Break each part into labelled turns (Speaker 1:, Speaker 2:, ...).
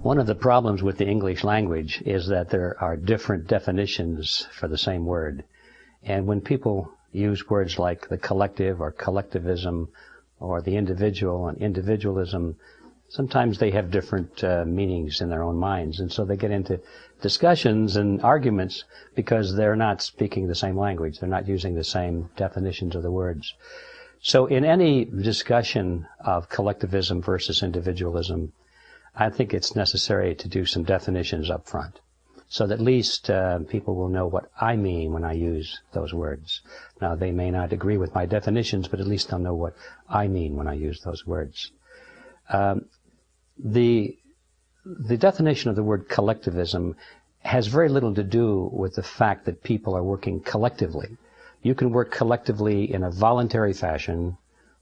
Speaker 1: One of the problems with the English language is that there are different definitions for the same word. And when people use words like the collective or collectivism or the individual and individualism, sometimes they have different meanings in their own minds. And so they get into discussions and arguments because they're not speaking the same language. They're not using the same definitions of the words. So in any discussion of collectivism versus individualism, I think it's necessary to do some definitions up front, so that at least people will know what I mean when I use those words. Now, they may not agree with my definitions, but at least they'll know what I mean when I use those words. The definition of the word collectivism has very little to do with the fact that people are working collectively. You can work collectively in a voluntary fashion,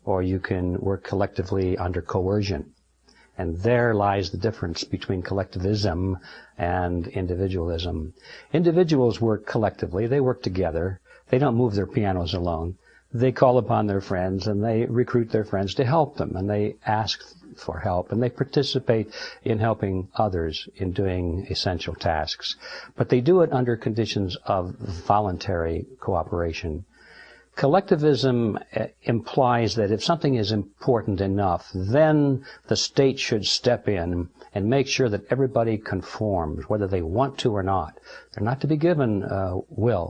Speaker 1: or you can work collectively under coercion. And there lies the difference between collectivism and individualism. Individuals work collectively. They work together. They don't move their pianos alone. They call upon their friends, and they recruit their friends to help them, and they ask for help, and they participate in helping others in doing essential tasks. But they do it under conditions of voluntary cooperation. Collectivism implies that if something is important enough, then the state should step in and make sure that everybody conforms, whether they want to or not. They're not to be given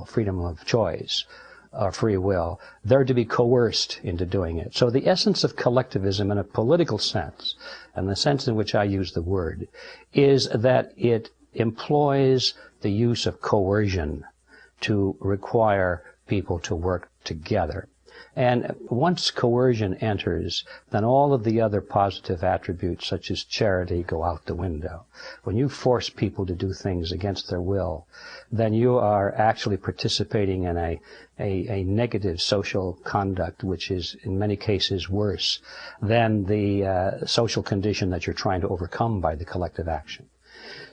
Speaker 1: freedom of choice, or free will. They're to be coerced into doing it. So the essence of collectivism in a political sense, and the sense in which I use the word, is that it employs the use of coercion to require people to work together. And once coercion enters, then all of the other positive attributes, such as charity, go out the window. When you force people to do things against their will, then you are actually participating in a negative social conduct, which is in many cases worse than the social condition that you're trying to overcome by the collective action.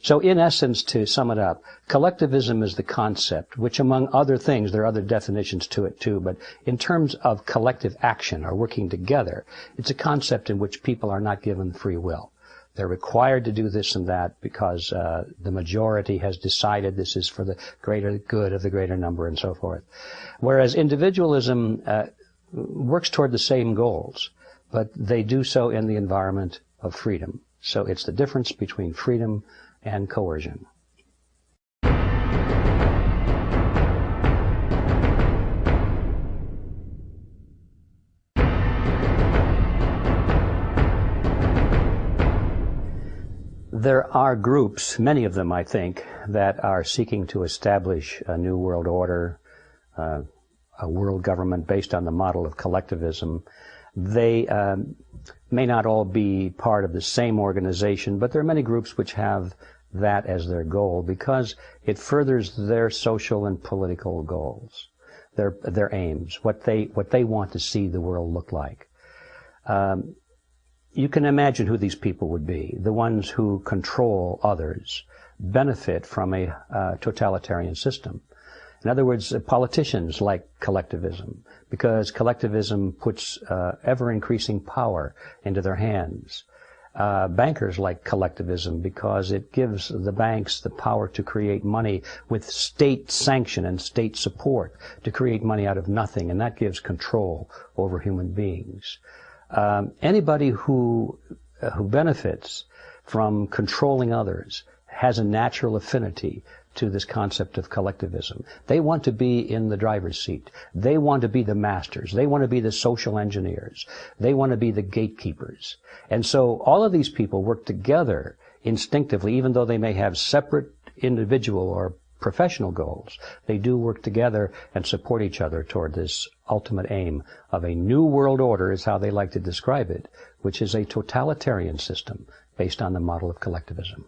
Speaker 1: So in essence, to sum it up, collectivism is the concept, which among other things, there are other definitions to it too, but in terms of collective action or working together, it's a concept in which people are not given free will. They're required to do this and that because the majority has decided this is for the greater good of the greater number and so forth. Whereas individualism works toward the same goals, but they do so in the environment of freedom. So it's the difference between freedom and coercion. There are groups, many of them I think, that are seeking to establish a new world order, a world government based on the model of collectivism. They may not all be part of the same organization, but there are many groups which have that as their goal because it furthers their social and political goals, their aims, what they want to see the world look like. You can imagine who these people would be. The ones who control others benefit from a totalitarian system. In other words, politicians like collectivism, because collectivism puts ever-increasing power into their hands. Bankers like collectivism because it gives the banks the power to create money with state sanction and state support, to create money out of nothing, and that gives control over human beings. Anybody who benefits from controlling others has a natural affinity to this concept of collectivism. They want to be in the driver's seat. They want to be the masters. They want to be the social engineers. They want to be the gatekeepers. And so all of these people work together instinctively, even though they may have separate individual or professional goals. They do work together and support each other toward this ultimate aim of a new world order, is how they like to describe it, which is a totalitarian system based on the model of collectivism.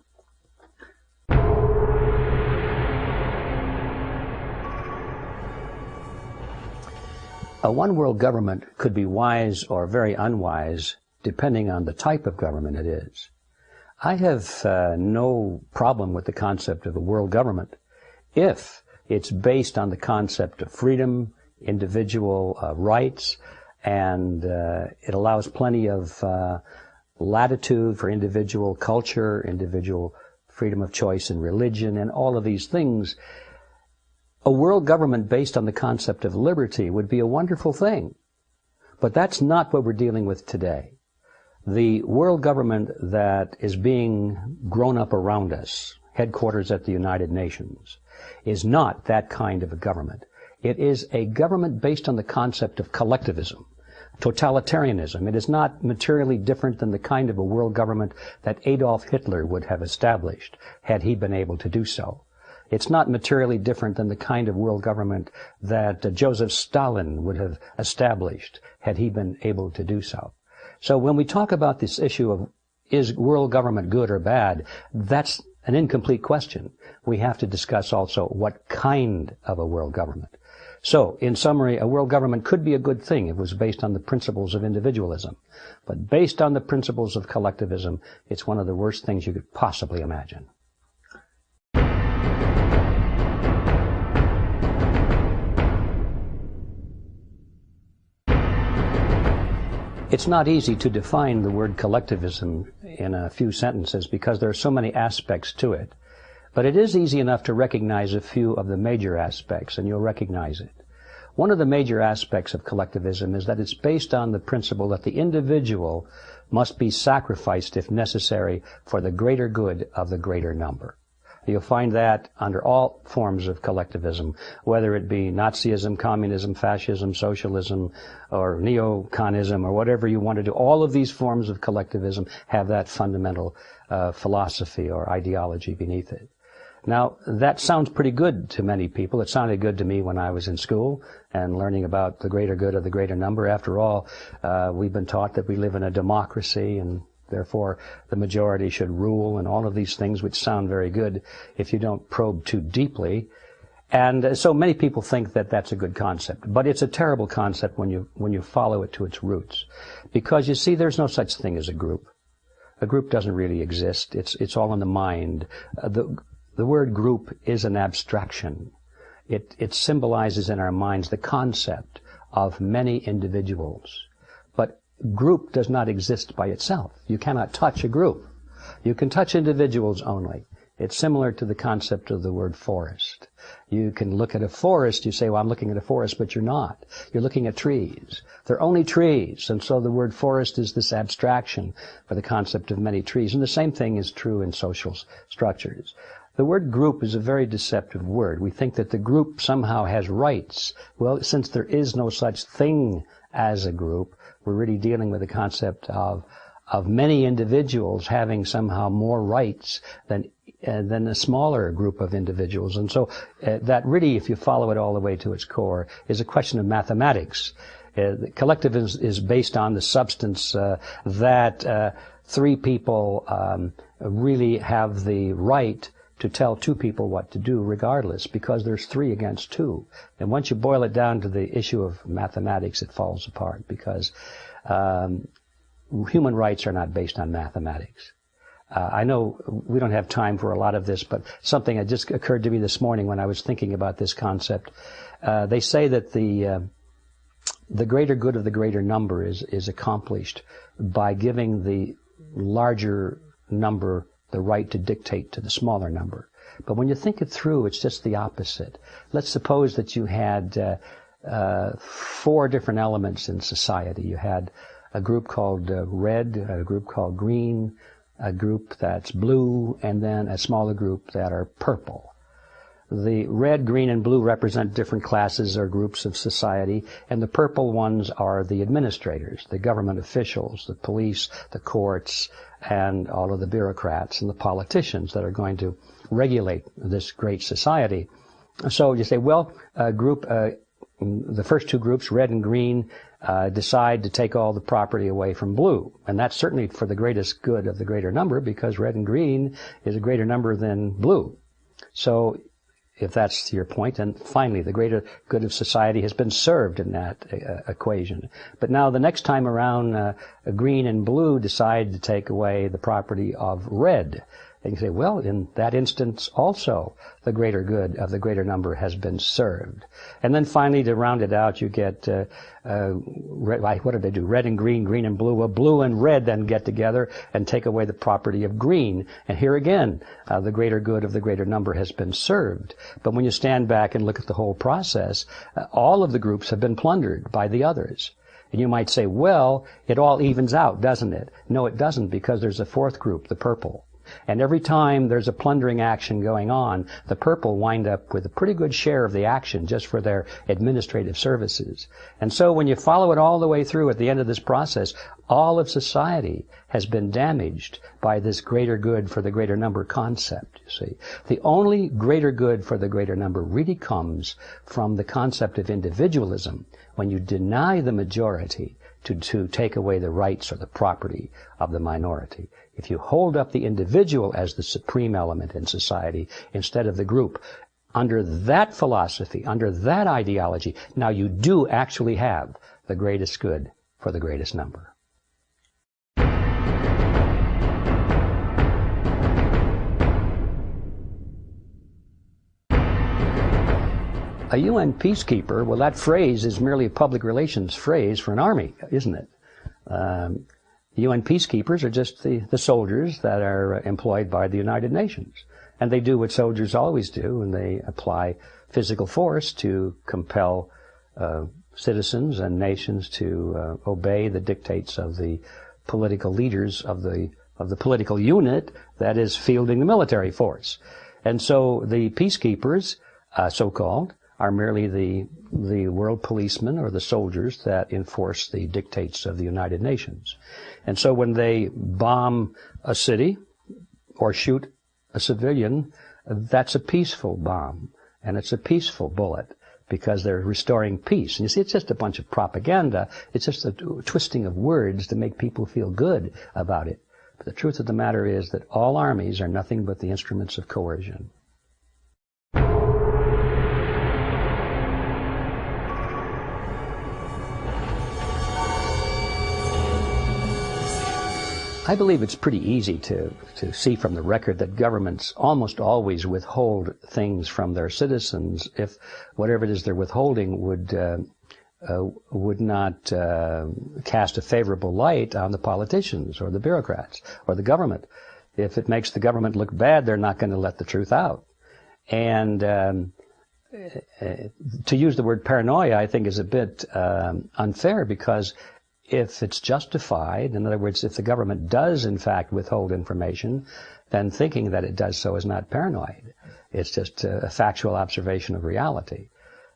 Speaker 1: A one-world government could be wise or very unwise, depending on the type of government it is. I have no problem with the concept of a world government if it's based on the concept of freedom, individual rights, and it allows plenty of latitude for individual culture, individual freedom of choice in religion, and all of these things, a world government based on the concept of liberty would be a wonderful thing. But that's not what we're dealing with today. The world government that is being grown up around us, headquarters at the United Nations, is not that kind of a government. It is a government based on the concept of collectivism, totalitarianism. It is not materially different than the kind of a world government that Adolf Hitler would have established had he been able to do so. It's not materially different than the kind of world government that Joseph Stalin would have established had he been able to do so. So when we talk about this issue of is world government good or bad, that's an incomplete question. We have to discuss also what kind of a world government. So, in summary, a world government could be a good thing if it was based on the principles of individualism. But based on the principles of collectivism, it's one of the worst things you could possibly imagine. It's not easy to define the word collectivism in a few sentences because there are so many aspects to it. But it is easy enough to recognize a few of the major aspects, and you'll recognize it. One of the major aspects of collectivism is that it's based on the principle that the individual must be sacrificed, if necessary, for the greater good of the greater number. You'll find that under all forms of collectivism, whether it be Nazism, communism, fascism, socialism, or neoconism, or whatever you want to do. All of these forms of collectivism have that fundamental philosophy or ideology beneath it. Now, that sounds pretty good to many people. It sounded good to me when I was in school and learning about the greater good of the greater number. After all, we've been taught that we live in a democracy and therefore the majority should rule and all of these things which sound very good if you don't probe too deeply. And so many people think that that's a good concept. But it's a terrible concept when you follow it to its roots. Because you see, there's no such thing as a group. A group doesn't really exist. It's all in the mind. The word group is an abstraction. It symbolizes in our minds the concept of many individuals. But group does not exist by itself. You cannot touch a group. You can touch individuals only. It's similar to the concept of the word forest. You can look at a forest, you say, well, I'm looking at a forest, but you're not. You're looking at trees. They're only trees, and so the word forest is this abstraction for the concept of many trees. And the same thing is true in social structures. The word group is a very deceptive word. We think that the group somehow has rights. Well, since there is no such thing as a group, we're really dealing with the concept of many individuals having somehow more rights than a smaller group of individuals. And so that really, if you follow it all the way to its core, is a question of mathematics. Collectivism is based on the substance that three people really have the right to tell two people what to do regardless, because there's 3 against 2. And once you boil it down to the issue of mathematics, it falls apart, because human rights are not based on mathematics. I know we don't have time for a lot of this, but something that just occurred to me this morning when I was thinking about this concept. They say that the greater good of the greater number is accomplished by giving the larger number the right to dictate to the smaller number. But when you think it through, it's just the opposite. Let's suppose that you had 4 different elements in society. You had a group called red, a group called green, a group that's blue, and then a smaller group that are purple. The red, green, and blue represent different classes or groups of society, and the purple ones are the administrators, the government officials, the police, the courts, and all of the bureaucrats and the politicians that are going to regulate this great society. So you say, well, the first 2 groups, red and green, decide to take all the property away from blue. And that's certainly for the greatest good of the greater number, because red and green is a greater number than blue. So if that's your point, then finally the greater good of society has been served in that equation. But now the next time around, green and blue decide to take away the property of red. And you say, well, in that instance also, the greater good of the greater number has been served. And then finally, to round it out, you get, what do they do? Red and green, green and blue. Well, blue and red then get together and take away the property of green. And here again, the greater good of the greater number has been served. But when you stand back and look at the whole process, all of the groups have been plundered by the others. And you might say, well, it all evens out, doesn't it? No, it doesn't, because there's a fourth group, the purple. And every time there's a plundering action going on, the purple wind up with a pretty good share of the action just for their administrative services. And so when you follow it all the way through at the end of this process, all of society has been damaged by this greater good for the greater number concept, you see. The only greater good for the greater number really comes from the concept of individualism, when you deny the majority to take away the rights or the property of the minority. If you hold up the individual as the supreme element in society instead of the group, under that philosophy, under that ideology, now you do actually have the greatest good for the greatest number. A UN peacekeeper, well, that phrase is merely a public relations phrase for an army, isn't it? UN peacekeepers are just the soldiers that are employed by the United Nations. And they do what soldiers always do, and they apply physical force to compel citizens and nations to obey the dictates of the political leaders of the political unit that is fielding the military force. And so the peacekeepers, so-called, are merely the world policemen or the soldiers that enforce the dictates of the United Nations. And so when they bomb a city or shoot a civilian, that's a peaceful bomb, and it's a peaceful bullet, because they're restoring peace. And you see, it's just a bunch of propaganda. It's just a twisting of words to make people feel good about it. But the truth of the matter is that all armies are nothing but the instruments of coercion. I believe it's pretty easy to see from the record that governments almost always withhold things from their citizens if whatever it is they're withholding would not cast a favorable light on the politicians or the bureaucrats or the government. If it makes the government look bad, they're not going to let the truth out. And to use the word paranoia, I think, is a bit unfair, because if it's justified, in other words, if the government does in fact withhold information, then thinking that it does so is not paranoid. It's just a factual observation of reality.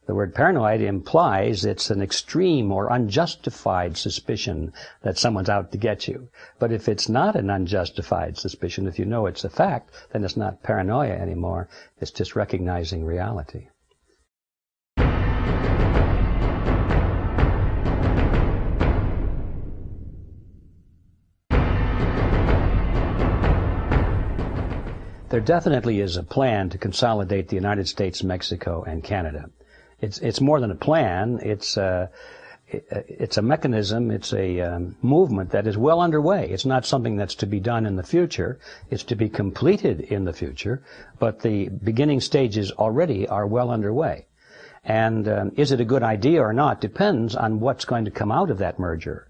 Speaker 1: The word paranoid implies it's an extreme or unjustified suspicion that someone's out to get you. But if it's not an unjustified suspicion, if you know it's a fact, then it's not paranoia anymore. It's just recognizing reality. There definitely is a plan to consolidate the United States, Mexico, and Canada. It's more than a plan. It's a mechanism. It's a movement that is well underway. It's not something that's to be done in the future. It's to be completed in the future. But the beginning stages already are well underway. And is it a good idea or not depends on what's going to come out of that merger.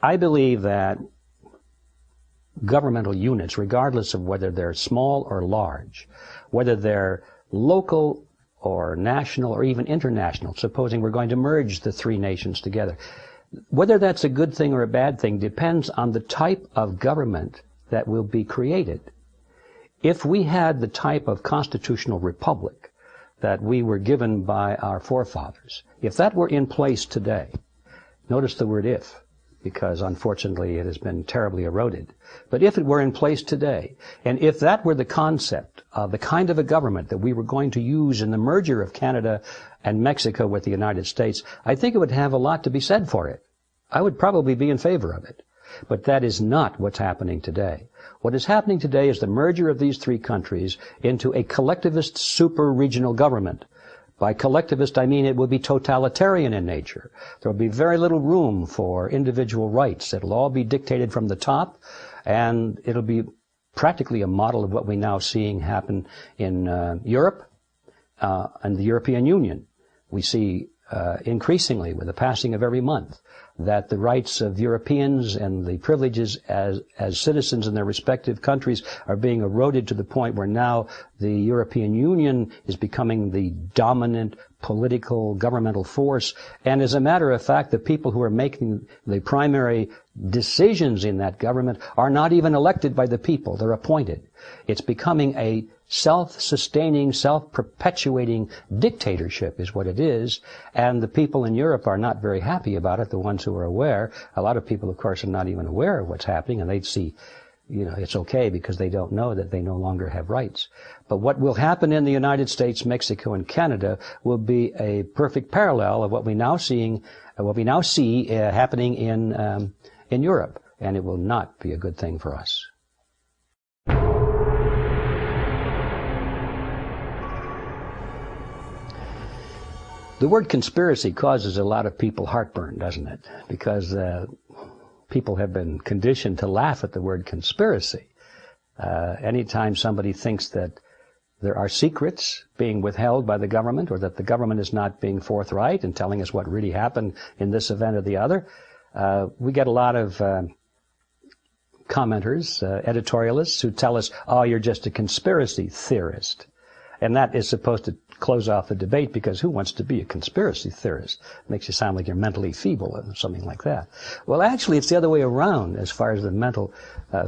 Speaker 1: I believe that governmental units, regardless of whether they're small or large, whether they're local or national or even international, supposing we're going to merge the three nations together, whether that's a good thing or a bad thing depends on the type of government that will be created. If we had the type of constitutional republic that we were given by our forefathers, if that were in place today, notice the word if, because unfortunately it has been terribly eroded. But if it were in place today, and if that were the concept of the kind of a government that we were going to use in the merger of Canada and Mexico with the United States, I think it would have a lot to be said for it. I would probably be in favor of it. But that is not what's happening today. What is happening today is the merger of these three countries into a collectivist super-regional government. By collectivist, I mean it will be totalitarian in nature. There will be very little room for individual rights. It'll all be dictated from the top, and it'll be practically a model of what we now seeing happen in Europe and the European Union. We see increasingly, with the passing of every month, that the rights of Europeans and the privileges as citizens in their respective countries are being eroded to the point where now the European Union is becoming the dominant political governmental force. And as a matter of fact, the people who are making the primary decisions in that government are not even elected by the people. They're appointed. It's becoming a self-sustaining, self-perpetuating dictatorship is what it is, and the people in Europe are not very happy about it, the ones who are aware. A lot of people, of course, are not even aware of what's happening, and they'd see, it's okay because they don't know that they no longer have rights. But what will happen in the United States, Mexico, and Canada will be a perfect parallel of what we now see happening in Europe, and it will not be a good thing for us. The word conspiracy causes a lot of people heartburn, doesn't it? Because people have been conditioned to laugh at the word conspiracy. Anytime somebody thinks that there are secrets being withheld by the government, or that the government is not being forthright in telling us what really happened in this event or the other, we get a lot of commenters, editorialists, who tell us, oh, you're just a conspiracy theorist. And that is supposed to close off the debate, because who wants to be a conspiracy theorist? It makes you sound like you're mentally feeble or something like that. Well, actually, it's the other way around as far as the mental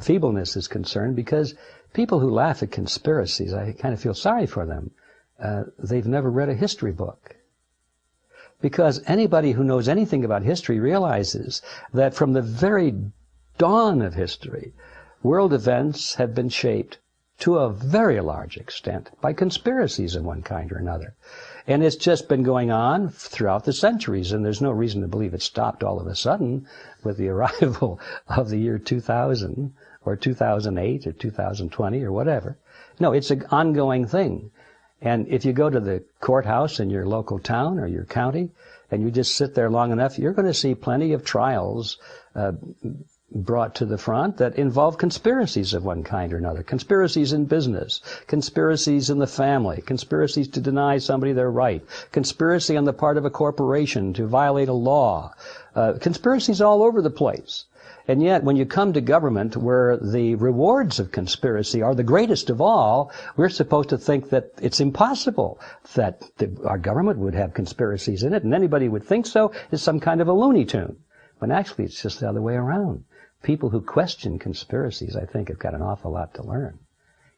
Speaker 1: feebleness is concerned, because people who laugh at conspiracies, I kind of feel sorry for them. They've never read a history book. Because anybody who knows anything about history realizes that from the very dawn of history, world events have been shaped to a very large extent by conspiracies of one kind or another. And it's just been going on throughout the centuries, and there's no reason to believe it stopped all of a sudden with the arrival of the year 2000 or 2008 or 2020 or whatever. No, it's an ongoing thing. And if you go to the courthouse in your local town or your county and you just sit there long enough, you're going to see plenty of trials brought to the front that involve conspiracies of one kind or another. Conspiracies in business, conspiracies in the family, conspiracies to deny somebody their right, conspiracy on the part of a corporation to violate a law, conspiracies all over the place. And yet, when you come to government, where the rewards of conspiracy are the greatest of all, we're supposed to think that it's impossible that our government would have conspiracies in it, and anybody would think so is some kind of a Looney Tune. When actually it's just the other way around. People who question conspiracies, I think, have got an awful lot to learn.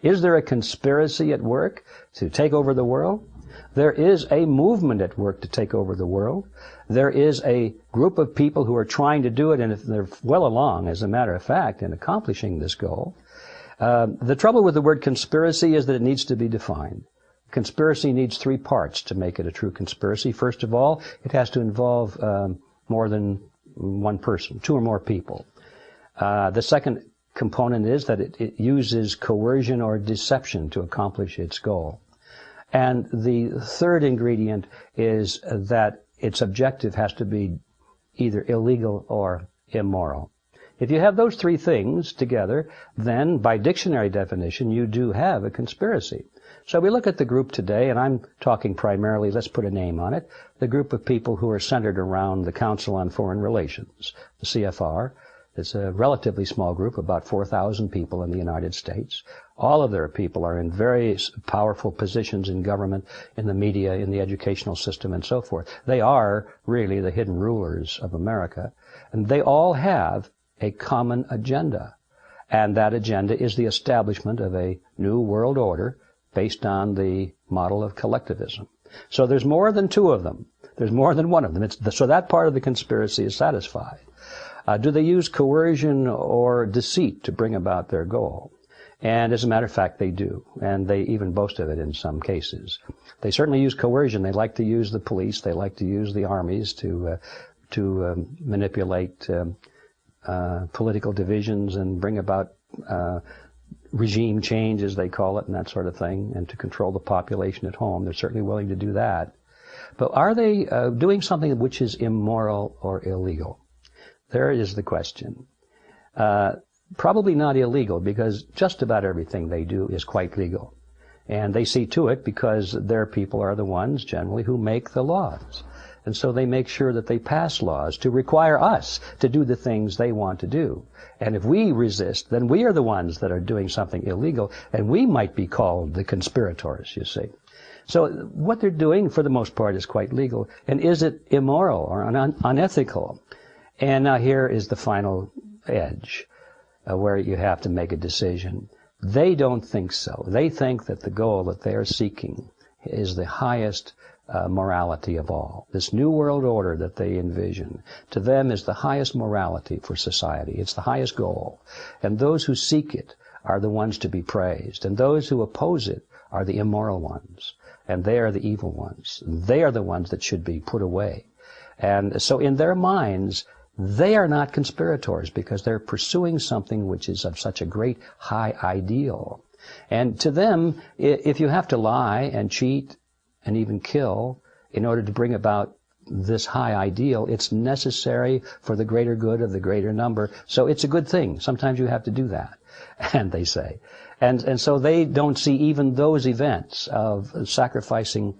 Speaker 1: Is there a conspiracy at work to take over the world? There is a movement at work to take over the world. There is a group of people who are trying to do it, and they're well along, as a matter of fact, in accomplishing this goal. The trouble with the word conspiracy is that it needs to be defined. Conspiracy needs three parts to make it a true conspiracy. First of all, it has to involve more than one person, two or more people. The second component is that it uses coercion or deception to accomplish its goal. And the third ingredient is that its objective has to be either illegal or immoral. If you have those three things together, then by dictionary definition, you do have a conspiracy. So we look at the group today, and I'm talking primarily, let's put a name on it, the group of people who are centered around the Council on Foreign Relations, the CFR. It's a relatively small group, about 4,000 people in the United States. All of their people are in very powerful positions in government, in the media, in the educational system, and so forth. They are really the hidden rulers of America, and they all have a common agenda. And that agenda is the establishment of a new world order based on the model of collectivism. So there's more than two of them. There's more than one of them. So that part of the conspiracy is satisfied. Do they use coercion or deceit to bring about their goal? And as a matter of fact, they do. And they even boast of it in some cases. They certainly use coercion. They like to use the police. They like to use the armies to manipulate political divisions and bring about regime change, as they call it, and that sort of thing, and to control the population at home. They're certainly willing to do that. But are they doing something which is immoral or illegal? There is the question. Probably not illegal, because just about everything they do is quite legal. And they see to it because their people are the ones, generally, who make the laws. And so they make sure that they pass laws to require us to do the things they want to do. And if we resist, then we are the ones that are doing something illegal, and we might be called the conspirators, you see. So what they're doing, for the most part, is quite legal. And is it immoral or unethical? And now here is the final edge, where you have to make a decision. They don't think so. They think that the goal that they are seeking is the highest morality of all. This new world order that they envision, to them, is the highest morality for society. It's the highest goal. And those who seek it are the ones to be praised. And those who oppose it are the immoral ones. And they are the evil ones. They are the ones that should be put away. And so in their minds, they are not conspirators, because they're pursuing something which is of such a great high ideal. And to them, if you have to lie and cheat and even kill in order to bring about this high ideal, it's necessary for the greater good of the greater number. So it's a good thing. Sometimes you have to do that, and they say. And so they don't see even those events of sacrificing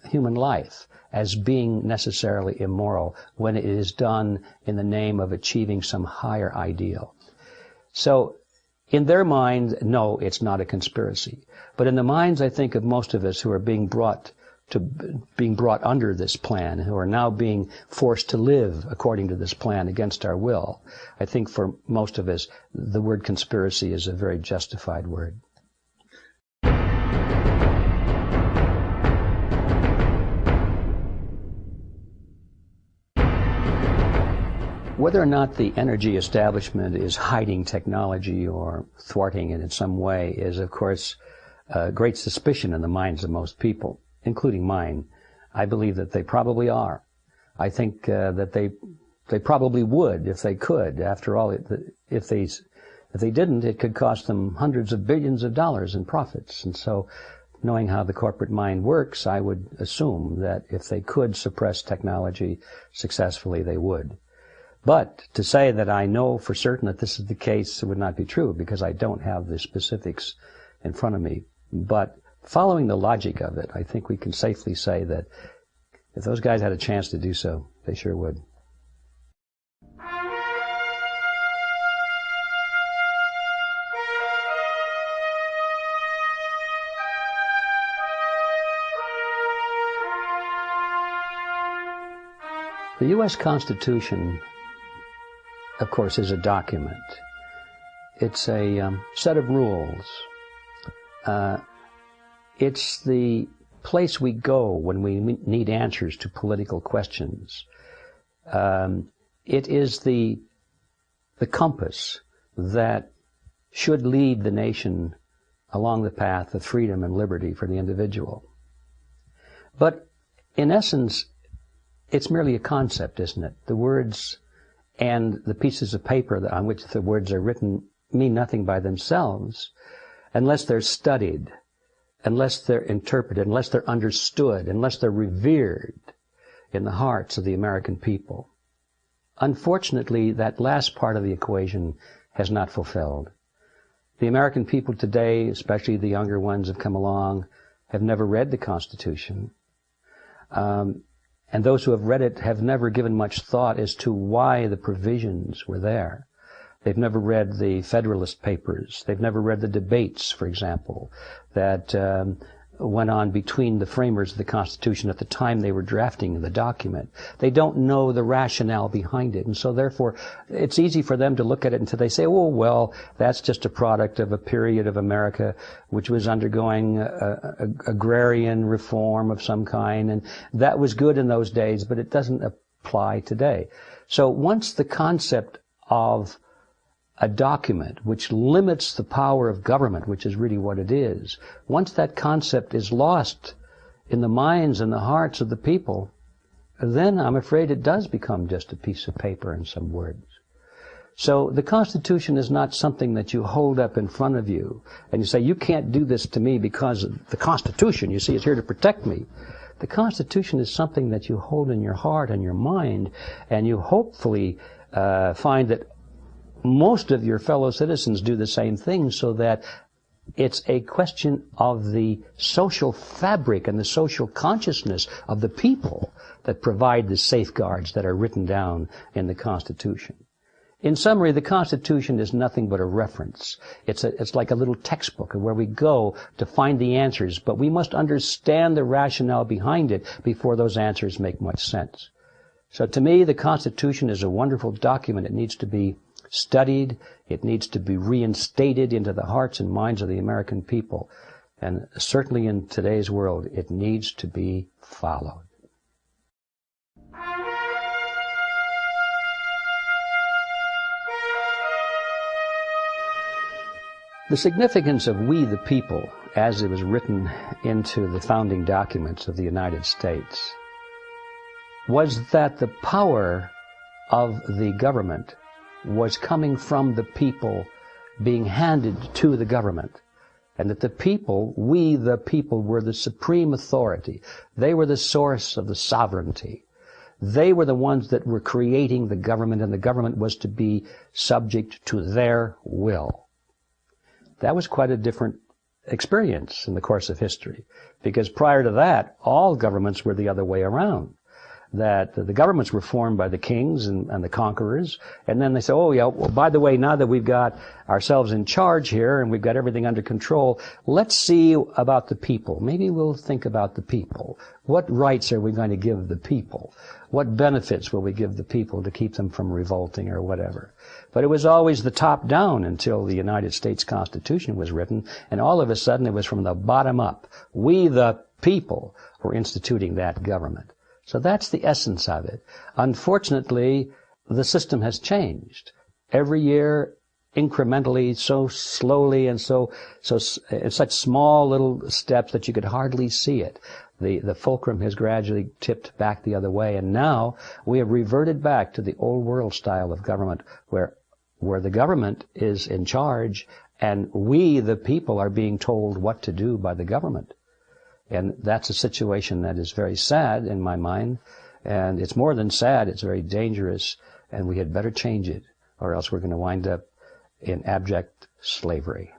Speaker 1: human life as being necessarily immoral when it is done in the name of achieving some higher ideal. So in their mind, no, it's not a conspiracy. But in the minds, I think, of most of us who are being brought under this plan, who are now being forced to live according to this plan against our will, I think for most of us, the word conspiracy is a very justified word. Whether or not the energy establishment is hiding technology or thwarting it in some way is, of course, a great suspicion in the minds of most people, including mine. I believe that they probably are. I think that they probably would if they could. After all, if they didn't, it could cost them hundreds of billions of dollars in profits. And so, knowing how the corporate mind works, I would assume that if they could suppress technology successfully, they would. But to say that I know for certain that this is the case would not be true, because I don't have the specifics in front of me. But following the logic of it, I think we can safely say that if those guys had a chance to do so, they sure would. The U.S. Constitution, of course, is a document. It's a set of rules. It's the place we go when we need answers to political questions. It is the compass that should lead the nation along the path of freedom and liberty for the individual. But in essence, it's merely a concept, isn't it? The words and the pieces of paper on which the words are written mean nothing by themselves unless they're studied, unless they're interpreted, unless they're understood, unless they're revered in the hearts of the American people. Unfortunately, that last part of the equation has not fulfilled. The American people today, especially the younger ones have come along, have never read the Constitution. And those who have read it have never given much thought as to why the provisions were there. They've never read the Federalist Papers. They've never read the debates, for example, that went on between the framers of the Constitution at the time they were drafting the document. They don't know the rationale behind it, and so therefore it's easy for them to look at it until they say, oh, well, that's just a product of a period of America which was undergoing agrarian reform of some kind, and that was good in those days, but it doesn't apply today. So once the concept of a document which limits the power of government, which is really what it is, once that concept is lost in the minds and the hearts of the people, then I'm afraid it does become just a piece of paper and some words. So the Constitution is not something that you hold up in front of you and you say, you can't do this to me because the Constitution, you see, is here to protect me. The Constitution is something that you hold in your heart and your mind, and you hopefully find that most of your fellow citizens do the same thing, so that it's a question of the social fabric and the social consciousness of the people that provide the safeguards that are written down in the Constitution. In summary, the Constitution is nothing but a reference. It's like a little textbook where we go to find the answers, but we must understand the rationale behind it before those answers make much sense. So to me, the Constitution is a wonderful document. It needs to be studied. It needs to be reinstated into the hearts and minds of the American people. And certainly in today's world, it needs to be followed. The significance of "we the people," as it was written into the founding documents of the United States, was that the power of the government was coming from the people, being handed to the government, and that the people, we the people, were the supreme authority. They were the source of the sovereignty. They were the ones that were creating the government, and the government was to be subject to their will. That was quite a different experience in the course of history, because prior to that, all governments were the other way around. That the governments were formed by the kings and the conquerors, and then they say, oh yeah, well, by the way, now that we've got ourselves in charge here and we've got everything under control, let's see about the people. Maybe we'll think about the people. What rights are we going to give the people? What benefits will we give the people to keep them from revolting or whatever? But it was always the top down until the United States Constitution was written, and all of a sudden it was from the bottom up. We the people were instituting that government. So that's the essence of it. Unfortunately, the system has changed. Every year, incrementally, so slowly, and so in such small little steps that you could hardly see it. The fulcrum has gradually tipped back the other way, and now we have reverted back to the old world style of government, where the government is in charge, and we, the people, are being told what to do by the government. And that's a situation that is very sad in my mind, and it's more than sad, it's very dangerous, and we had better change it, or else we're going to wind up in abject slavery.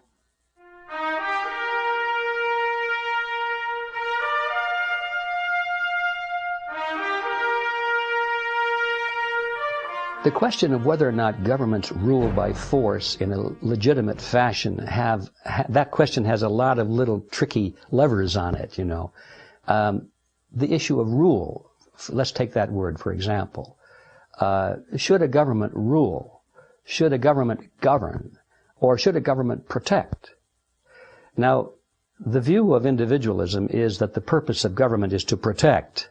Speaker 1: The question of whether or not governments rule by force in a legitimate fashion that question has a lot of little tricky levers on it, you know. The issue of rule, let's take that word for example. Should a government rule? Should a government govern? Or should a government protect? Now, the view of individualism is that the purpose of government is to protect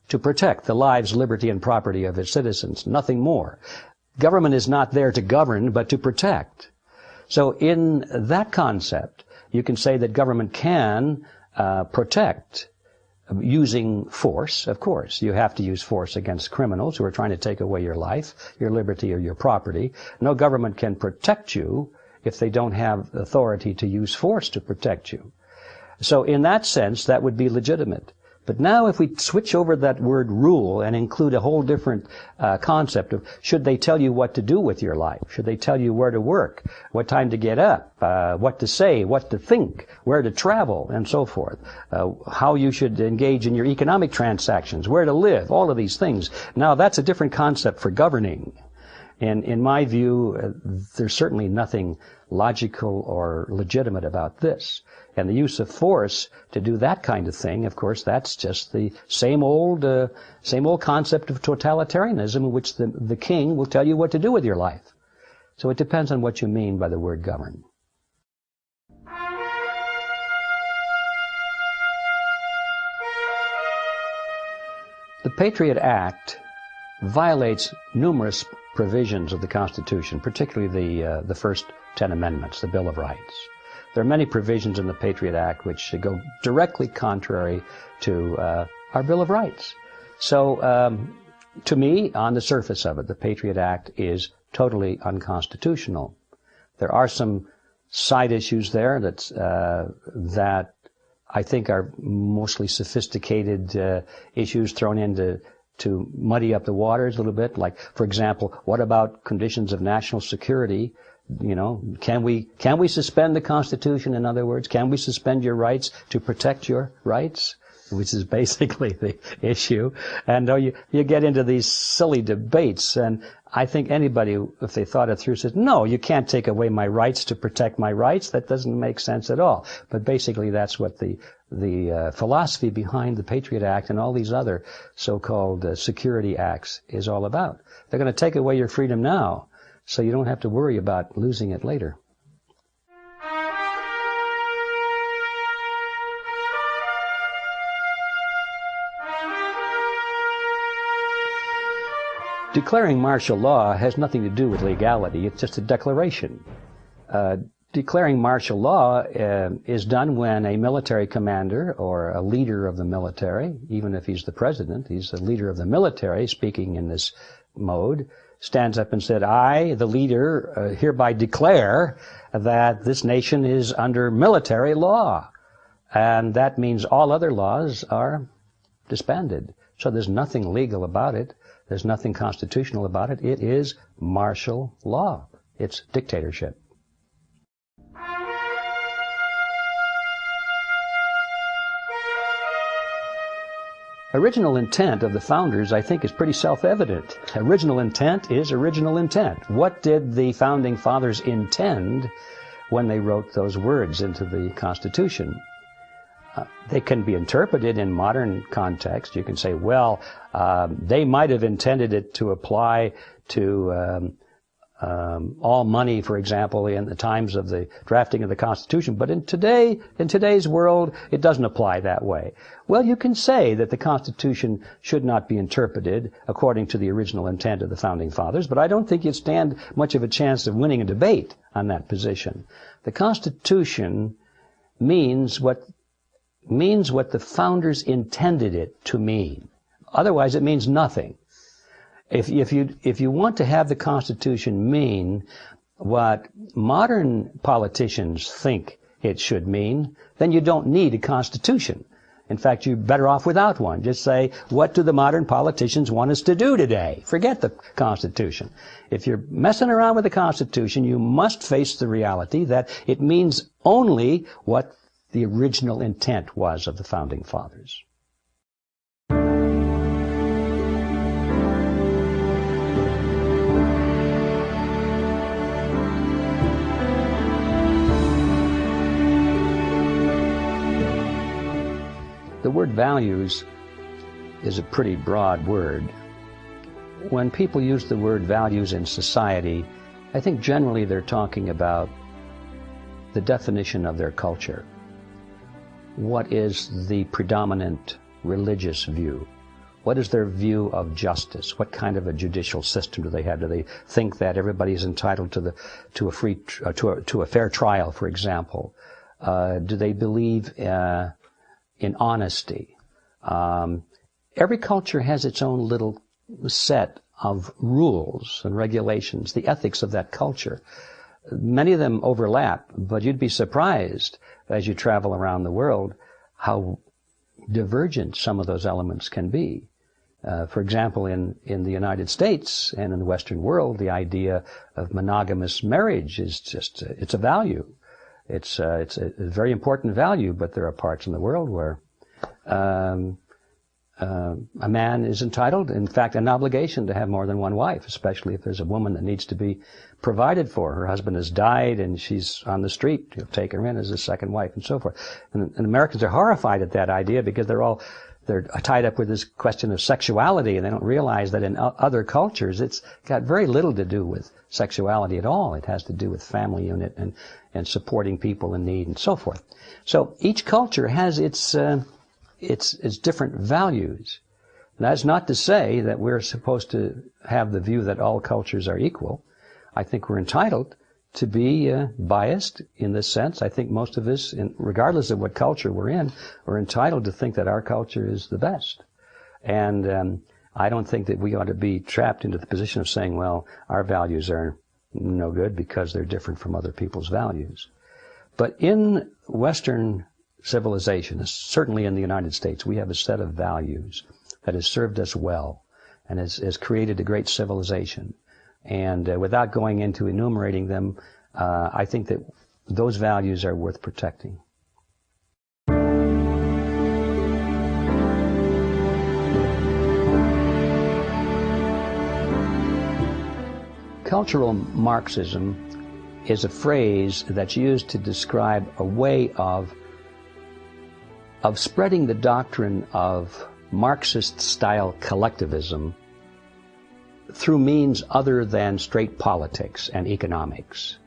Speaker 1: the lives, liberty, and property of its citizens, nothing more. Government is not there to govern, but to protect. So in that concept, you can say that government can protect using force. Of course, you have to use force against criminals who are trying to take away your life, your liberty, or your property. No government can protect you if they don't have authority to use force to protect you. So in that sense, that would be legitimate. But now if we switch over that word rule and include a whole different concept of, should they tell you what to do with your life? Should they tell you where to work, what time to get up, what to say, what to think, where to travel, and so forth, how you should engage in your economic transactions, where to live, all of these things. Now that's a different concept for governing. And in my view, there's certainly nothing logical or legitimate about this. And the use of force to do that kind of thing, of course, that's just the same old concept of totalitarianism, in which the king will tell you what to do with your life. So it depends on what you mean by the word govern. The Patriot Act violates numerous provisions of the Constitution, particularly the first 10 amendments, the Bill of Rights. There are many provisions in the Patriot Act which go directly contrary to our Bill of Rights. So, to me, on the surface of it, the Patriot Act is totally unconstitutional. There are some side issues there that I think are mostly sophisticated issues thrown in to muddy up the waters a little bit. Like, for example, what about conditions of national security? You know, can we suspend the Constitution? In other words, can we suspend your rights to protect your rights? Which is basically the issue. And you get into these silly debates, and I think anybody, if they thought it through, says, no, you can't take away my rights to protect my rights. That doesn't make sense at all. But basically that's what the philosophy behind the Patriot Act and all these other so-called security acts is all about. They're going to take away your freedom now, so you don't have to worry about losing it later. Declaring martial law has nothing to do with legality. It's just a declaration. Declaring martial law is done when a military commander or a leader of the military, even if he's the president, he's the leader of the military, speaking in this mode, stands up and said, I, the leader, hereby declare that this nation is under military law. And that means all other laws are disbanded. So there's nothing legal about it. There's nothing constitutional about it. It is martial law. It's dictatorship. Original intent of the founders, I think, is pretty self-evident. Original intent is original intent. What did the founding fathers intend when they wrote those words into the Constitution? They can be interpreted in modern context. You can say, well, they might have intended it to apply to all money, for example, in the times of the drafting of the Constitution. But in today's world, it doesn't apply that way. Well, you can say that the Constitution should not be interpreted according to the original intent of the Founding Fathers, but I don't think you'd stand much of a chance of winning a debate on that position. The Constitution means what the founders intended it to mean. Otherwise, it means nothing. If you want to have the Constitution mean what modern politicians think it should mean, then you don't need a Constitution. In fact, you're better off without one. Just say, what do the modern politicians want us to do today? Forget the Constitution. If you're messing around with the Constitution, you must face the reality that it means only what the original intent was of the Founding Fathers. The word values is a pretty broad word. When people use the word values in society, I think generally they're talking about the definition of their culture. What is the predominant religious view? What is their view of justice? What kind of a judicial system do they have? Do they think that everybody is entitled to a fair trial, for example? Do they believe in honesty? Every culture has its own little set of rules and regulations, the ethics of that culture. Many of them overlap, but you'd be surprised as you travel around the world how divergent some of those elements can be. For example, in the United States and in the Western world, the idea of monogamous marriage is just, it's a value. It's a very important value, but there are parts in the world where a man is entitled, in fact, an obligation to have more than one wife, especially if there's a woman that needs to be provided for. Her husband has died and she's on the street. You'll take her in as a second wife and so forth. And Americans are horrified at that idea because they're tied up with this question of sexuality, and they don't realize that in other cultures it's got very little to do with sexuality at all. It has to do with family unit and supporting people in need and so forth. So each culture has its different values. That's not to say that we're supposed to have the view that all cultures are equal. I think we're entitled to be biased in this sense. I think most of us, regardless of what culture we're in, are entitled to think that our culture is the best. And I don't think that we ought to be trapped into the position of saying, well, our values are no good because they're different from other people's values. But in Western civilization, certainly in the United States, we have a set of values that has served us well. and has created a great civilization. And without going into enumerating them, I think that those values are worth protecting. Cultural Marxism is a phrase that's used to describe a way of spreading the doctrine of Marxist-style collectivism through means other than straight politics and economics.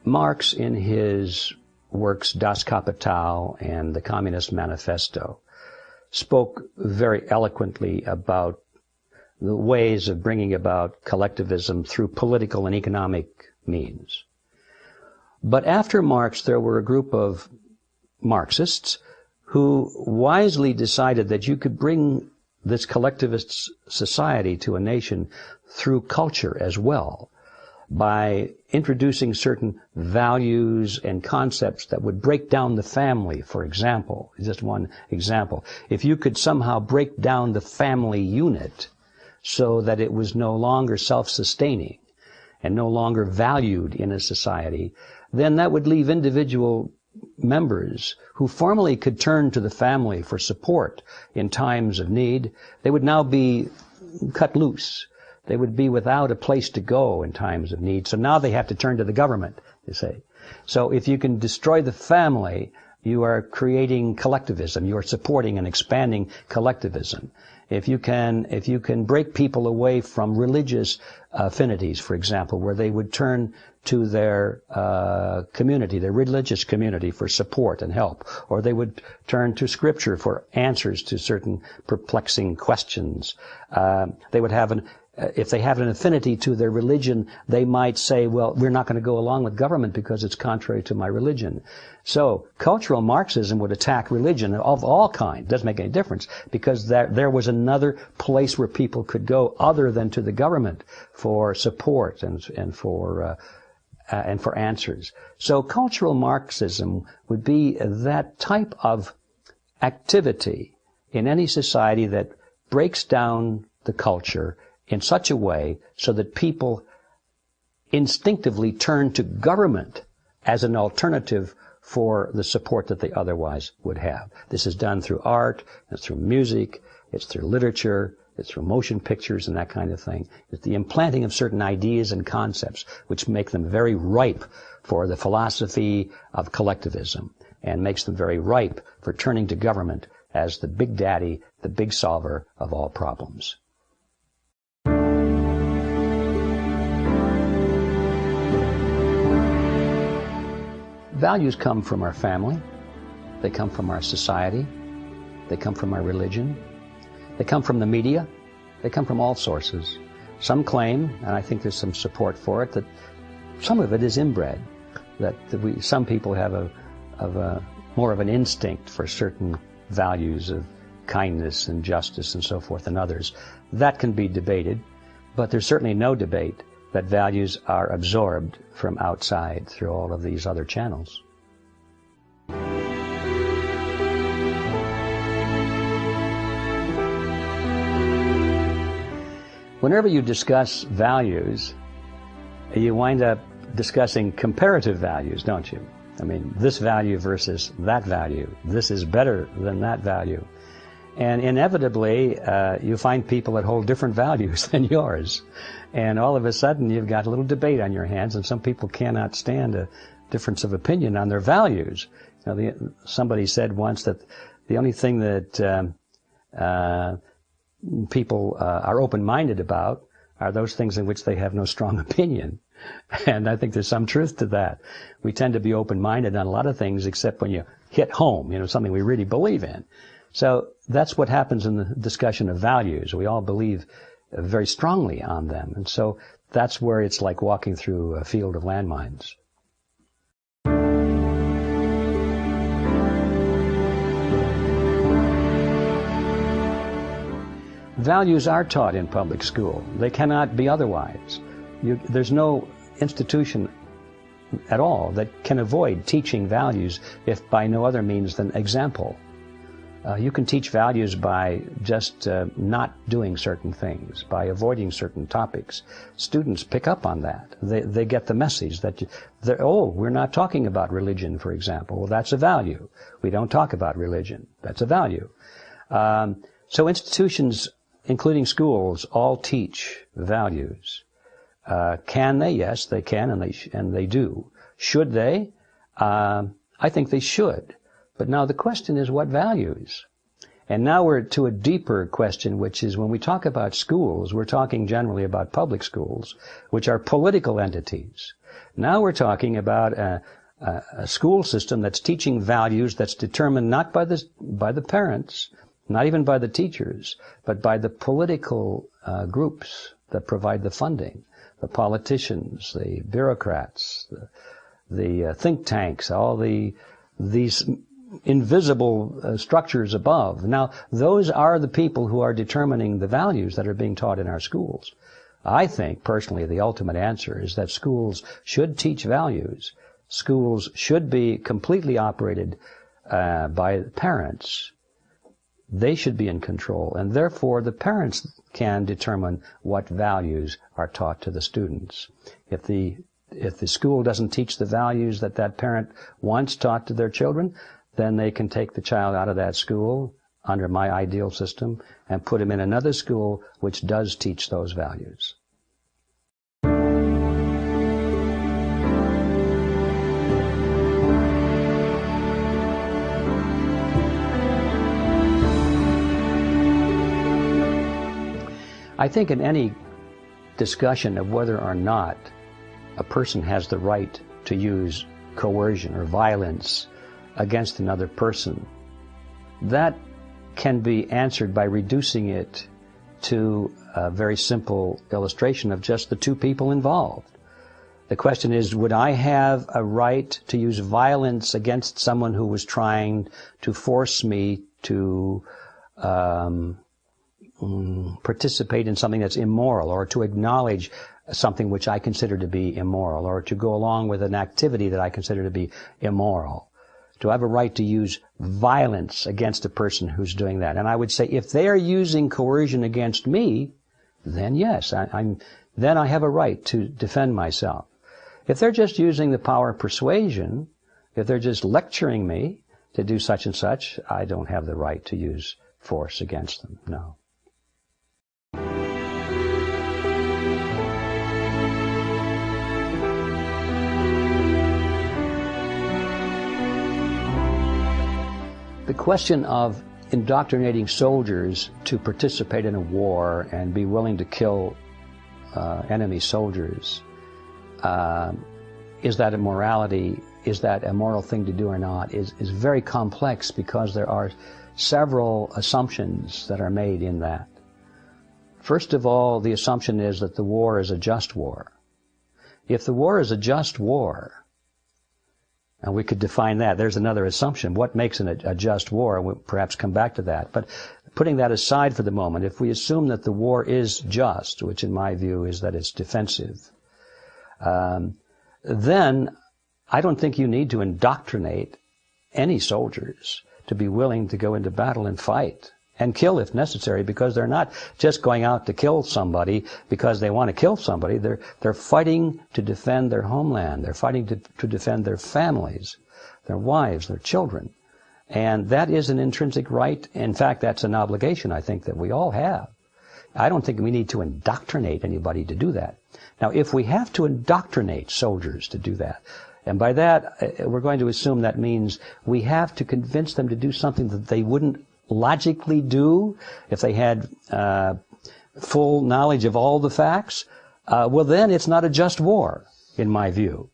Speaker 1: Marx, in his works Das Kapital and the Communist Manifesto, spoke very eloquently about the ways of bringing about collectivism through political and economic means. But after Marx, there were a group of Marxists who wisely decided that you could bring this collectivist society to a nation through culture as well, by introducing certain values and concepts that would break down the family, for example. Just one example. If you could somehow break down the family unit so that it was no longer self-sustaining and no longer valued in a society, then that would leave individual members who formerly could turn to the family for support in times of need. They would now be cut loose. They would be without a place to go in times of need. So now they have to turn to the government, you say. So if you can destroy the family, you are creating collectivism. You are supporting and expanding collectivism. If you can break people away from religious affinities, for example, where they would turn to their community, their religious community, for support and help, or they would turn to Scripture for answers to certain perplexing questions. They would have if they have an affinity to their religion, they might say, well, we're not going to go along with government because it's contrary to my religion. So cultural Marxism would attack religion of all kinds. It doesn't make any difference, because there was another place where people could go other than to the government for support and for answers. So cultural Marxism would be that type of activity in any society that breaks down the culture in such a way so that people instinctively turn to government as an alternative for the support that they otherwise would have. This is done through art, it's through music, it's through literature, it's through motion pictures and that kind of thing. It's the implanting of certain ideas and concepts which make them very ripe for the philosophy of collectivism and makes them very ripe for turning to government as the big daddy, the big solver of all problems. Values come from our family, they come from our society, they come from our religion, they come from the media, they come from all sources. Some claim, and I think there's some support for it, that some of it is inbred, that some people have more of an instinct for certain values of kindness and justice and so forth than others. That can be debated, but there's certainly no debate that values are absorbed from outside through all of these other channels. Whenever you discuss values, you wind up discussing comparative values, don't you? I mean, this value versus that value. This is better than that value. And inevitably, you find people that hold different values than yours. And all of a sudden, you've got a little debate on your hands, and some people cannot stand a difference of opinion on their values. You know, somebody said once that the only thing that people are open-minded about are those things in which they have no strong opinion. And I think there's some truth to that. We tend to be open-minded on a lot of things, except when you hit home, you know, something we really believe in. So that's what happens in the discussion of values. We all believe very strongly on them. And so that's where it's like walking through a field of landmines. Values are taught in public school. They cannot be otherwise. There's no institution at all that can avoid teaching values if by no other means than example. You can teach values by just not doing certain things, by avoiding certain topics. Students pick up on that. They get the message that, we're not talking about religion, for example. Well, that's a value. We don't talk about religion. That's a value. So institutions, including schools, all teach values. Can they? Yes, they can, and they do. Should they? I think they should. But now the question is, what values? And now we're to a deeper question, which is when we talk about schools, we're talking generally about public schools, which are political entities. Now we're talking about a school system that's teaching values that's determined not by the parents, not even by the teachers, but by the political groups that provide the funding, the politicians, the bureaucrats, the think tanks, all these invisible structures above. Now, those are the people who are determining the values that are being taught in our schools. I think, personally, the ultimate answer is that schools should teach values. Schools should be completely operated by parents. They should be in control, and therefore the parents can determine what values are taught to the students. If the school doesn't teach the values that parent wants taught to their children, then they can take the child out of that school under my ideal system and put him in another school which does teach those values. I think in any discussion of whether or not a person has the right to use coercion or violence against another person, that can be answered by reducing it to a very simple illustration of just the two people involved. The question is, would I have a right to use violence against someone who was trying to force me to participate in something that's immoral, or to acknowledge something which I consider to be immoral, or to go along with an activity that I consider to be immoral? Do I have a right to use violence against a person who's doing that? And I would say, if they are using coercion against me, then yes, then I have a right to defend myself. If they're just using the power of persuasion, if they're just lecturing me to do such and such, I don't have the right to use force against them, no. The question of indoctrinating soldiers to participate in a war and be willing to kill enemy soldiers, is that a morality, is that a moral thing to do or not, is very complex, because there are several assumptions that are made in that. First of all, the assumption is that the war is a just war. If the war is a just war, and we could define that. There's another assumption. What makes a just war? We'll perhaps come back to that. But putting that aside for the moment, if we assume that the war is just, which in my view is that it's defensive, then I don't think you need to indoctrinate any soldiers to be willing to go into battle and fight and kill if necessary, because they're not just going out to kill somebody because they want to kill somebody. They're fighting to defend their homeland. They're fighting to defend their families, their wives, their children. And that is an intrinsic right. In fact, that's an obligation, I think, that we all have. I don't think we need to indoctrinate anybody to do that. Now, if we have to indoctrinate soldiers to do that, and by that, we're going to assume that means we have to convince them to do something that they wouldn't logically do if they had full knowledge of all the facts, well, then it's not a just war, in my view.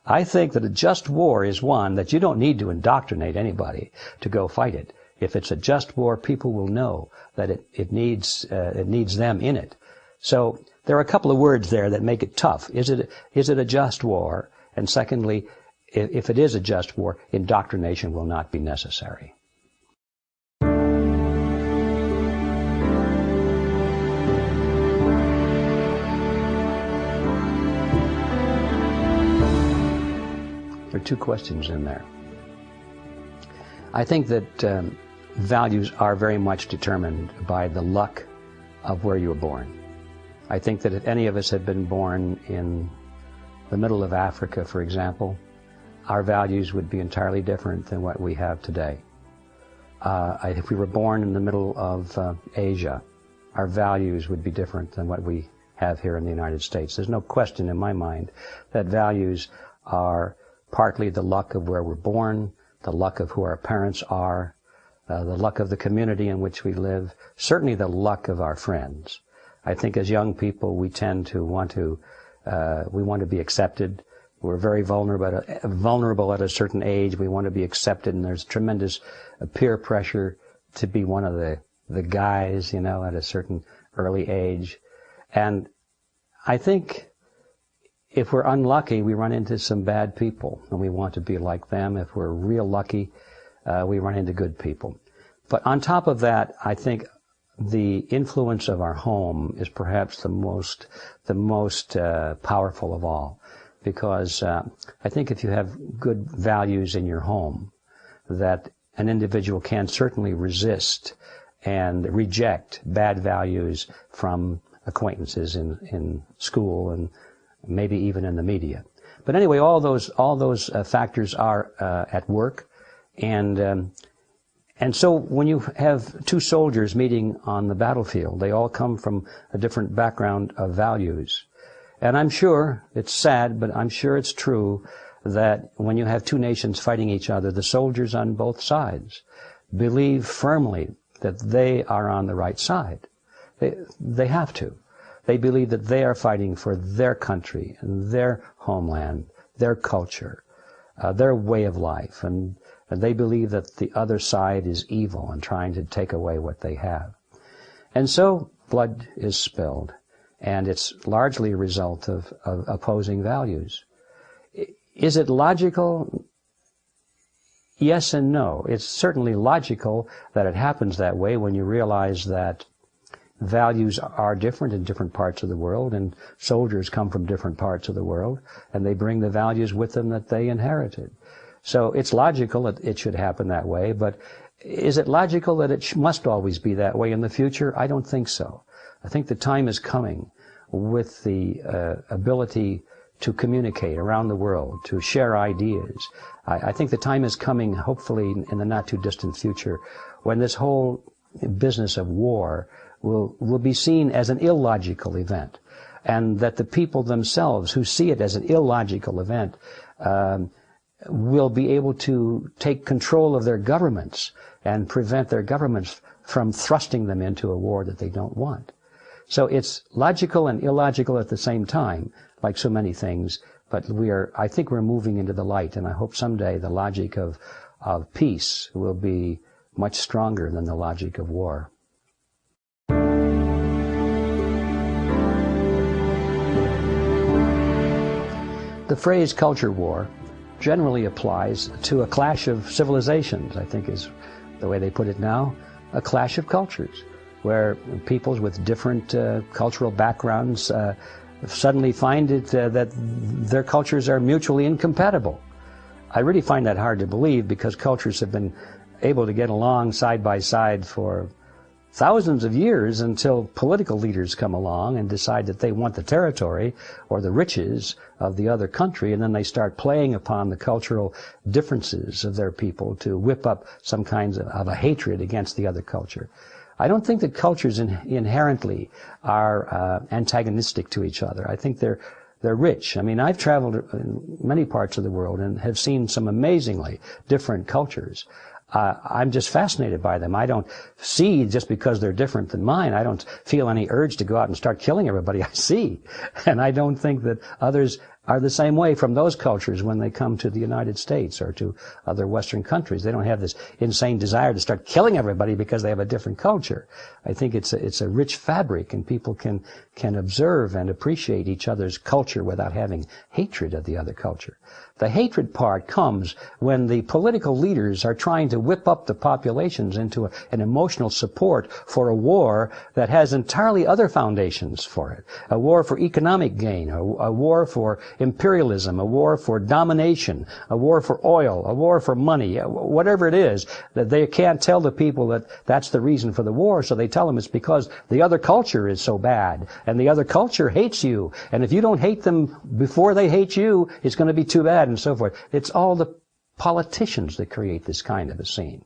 Speaker 1: I think that a just war is one that you don't need to indoctrinate anybody to go fight it. If it's a just war, people will know that it needs them in it. So there are a couple of words there that make it tough. Is it a just war? And secondly, if it is a just war, indoctrination will not be necessary. There are two questions in there. I think that values are very much determined by the luck of where you were born. I think that if any of us had been born in the middle of Africa, for example, our values would be entirely different than what we have today. If we were born in the middle of Asia, our values would be different than what we have here in the United States. There's no question in my mind that values are partly the luck of where we're born, the luck of who our parents are, the luck of the community in which we live, certainly the luck of our friends. I think as young people we tend to want to be accepted. We're very vulnerable at a certain age. We want to be accepted, and there's tremendous peer pressure to be one of the guys, at a certain early age. And I think if we're unlucky, we run into some bad people, and we want to be like them. If we're real lucky, we run into good people. But on top of that, I think the influence of our home is perhaps the most powerful of all. Because I think if you have good values in your home, that an individual can certainly resist and reject bad values from acquaintances in school and maybe even in the media. But anyway, all those factors are at work, and so when you have two soldiers meeting on the battlefield, they all come from a different background of values. And I'm sure, it's sad, but I'm sure it's true that when you have two nations fighting each other, the soldiers on both sides believe firmly that they are on the right side. They have to. They believe that they are fighting for their country and their homeland, their culture, their way of life, and they believe that the other side is evil and trying to take away what they have. And so blood is spilled. And it's largely a result of opposing values. Is it logical? Yes and no. It's certainly logical that it happens that way when you realize that values are different in different parts of the world, and soldiers come from different parts of the world, and they bring the values with them that they inherited. So it's logical that it should happen that way, but is it logical that it must always be that way in the future? I don't think so. I think the time is coming with the ability to communicate around the world, to share ideas. I think the time is coming, hopefully in the not-too-distant future, when this whole business of war will be seen as an illogical event, and that the people themselves who see it as an illogical event will be able to take control of their governments and prevent their governments from thrusting them into a war that they don't want. So it's logical and illogical at the same time, like so many things, but I think we're moving into the light, and I hope someday the logic of peace will be much stronger than the logic of war. The phrase culture war generally applies to a clash of civilizations, I think is the way they put it now, a clash of cultures, where peoples with different cultural backgrounds suddenly find it that their cultures are mutually incompatible. I really find that hard to believe, because cultures have been able to get along side by side for thousands of years until political leaders come along and decide that they want the territory or the riches of the other country, and then they start playing upon the cultural differences of their people to whip up some kinds of a hatred against the other culture. I don't think that cultures inherently are antagonistic to each other. I think they're rich. I mean, I've traveled in many parts of the world and have seen some amazingly different cultures. I'm just fascinated by them. I don't see, just because they're different than mine, I don't feel any urge to go out and start killing everybody I see. And I don't think that others are the same way from those cultures when they come to the United States or to other Western countries. They don't have this insane desire to start killing everybody because they have a different culture. I think it's a rich fabric, and people can observe and appreciate each other's culture without having hatred of the other culture. The hatred part comes when the political leaders are trying to whip up the populations into an emotional support for a war that has entirely other foundations for it. A war for economic gain, a war for imperialism, a war for domination, a war for oil, a war for money, whatever it is, that they can't tell the people that that's the reason for the war, so they tell them it's because the other culture is so bad, and the other culture hates you, and if you don't hate them before they hate you, it's going to be too bad, and so forth. It's all the politicians that create this kind of a scene.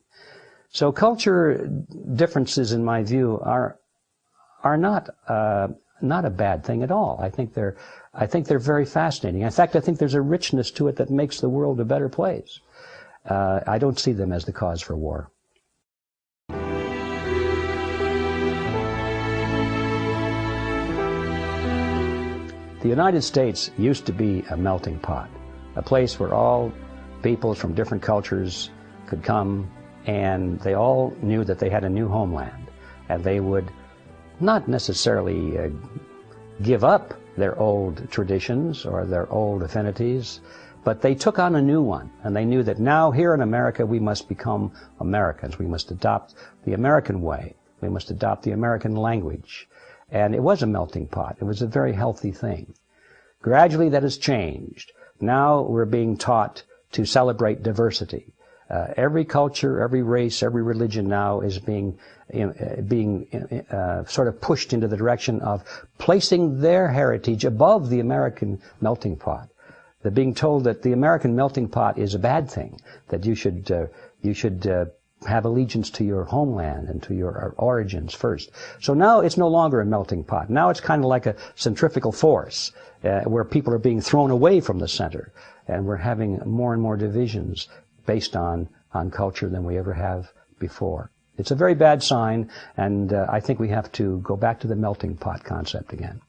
Speaker 1: So culture differences, in my view, are not a bad thing at all. I think they're very fascinating. In fact, I think there's a richness to it that makes the world a better place. I don't see them as the cause for war. The United States used to be a melting pot, a place where all peoples from different cultures could come, and they all knew that they had a new homeland, and they would not necessarily give up their old traditions or their old affinities, but they took on a new one, and they knew that now here in America we must become Americans. We must adopt the American way. We must adopt the American language. And it was a melting pot. It was a very healthy thing. Gradually that has changed. Now we're being taught to celebrate diversity. Every culture, every race, every religion now is being sort of pushed into the direction of placing their heritage above the American melting pot. They're being told that the American melting pot is a bad thing, that you should have allegiance to your homeland and to your origins first. So now it's no longer a melting pot. Now it's kind of like a centrifugal force where people are being thrown away from the center, and we're having more and more divisions based on culture than we ever have before. It's a very bad sign, and I think we have to go back to the melting pot concept again.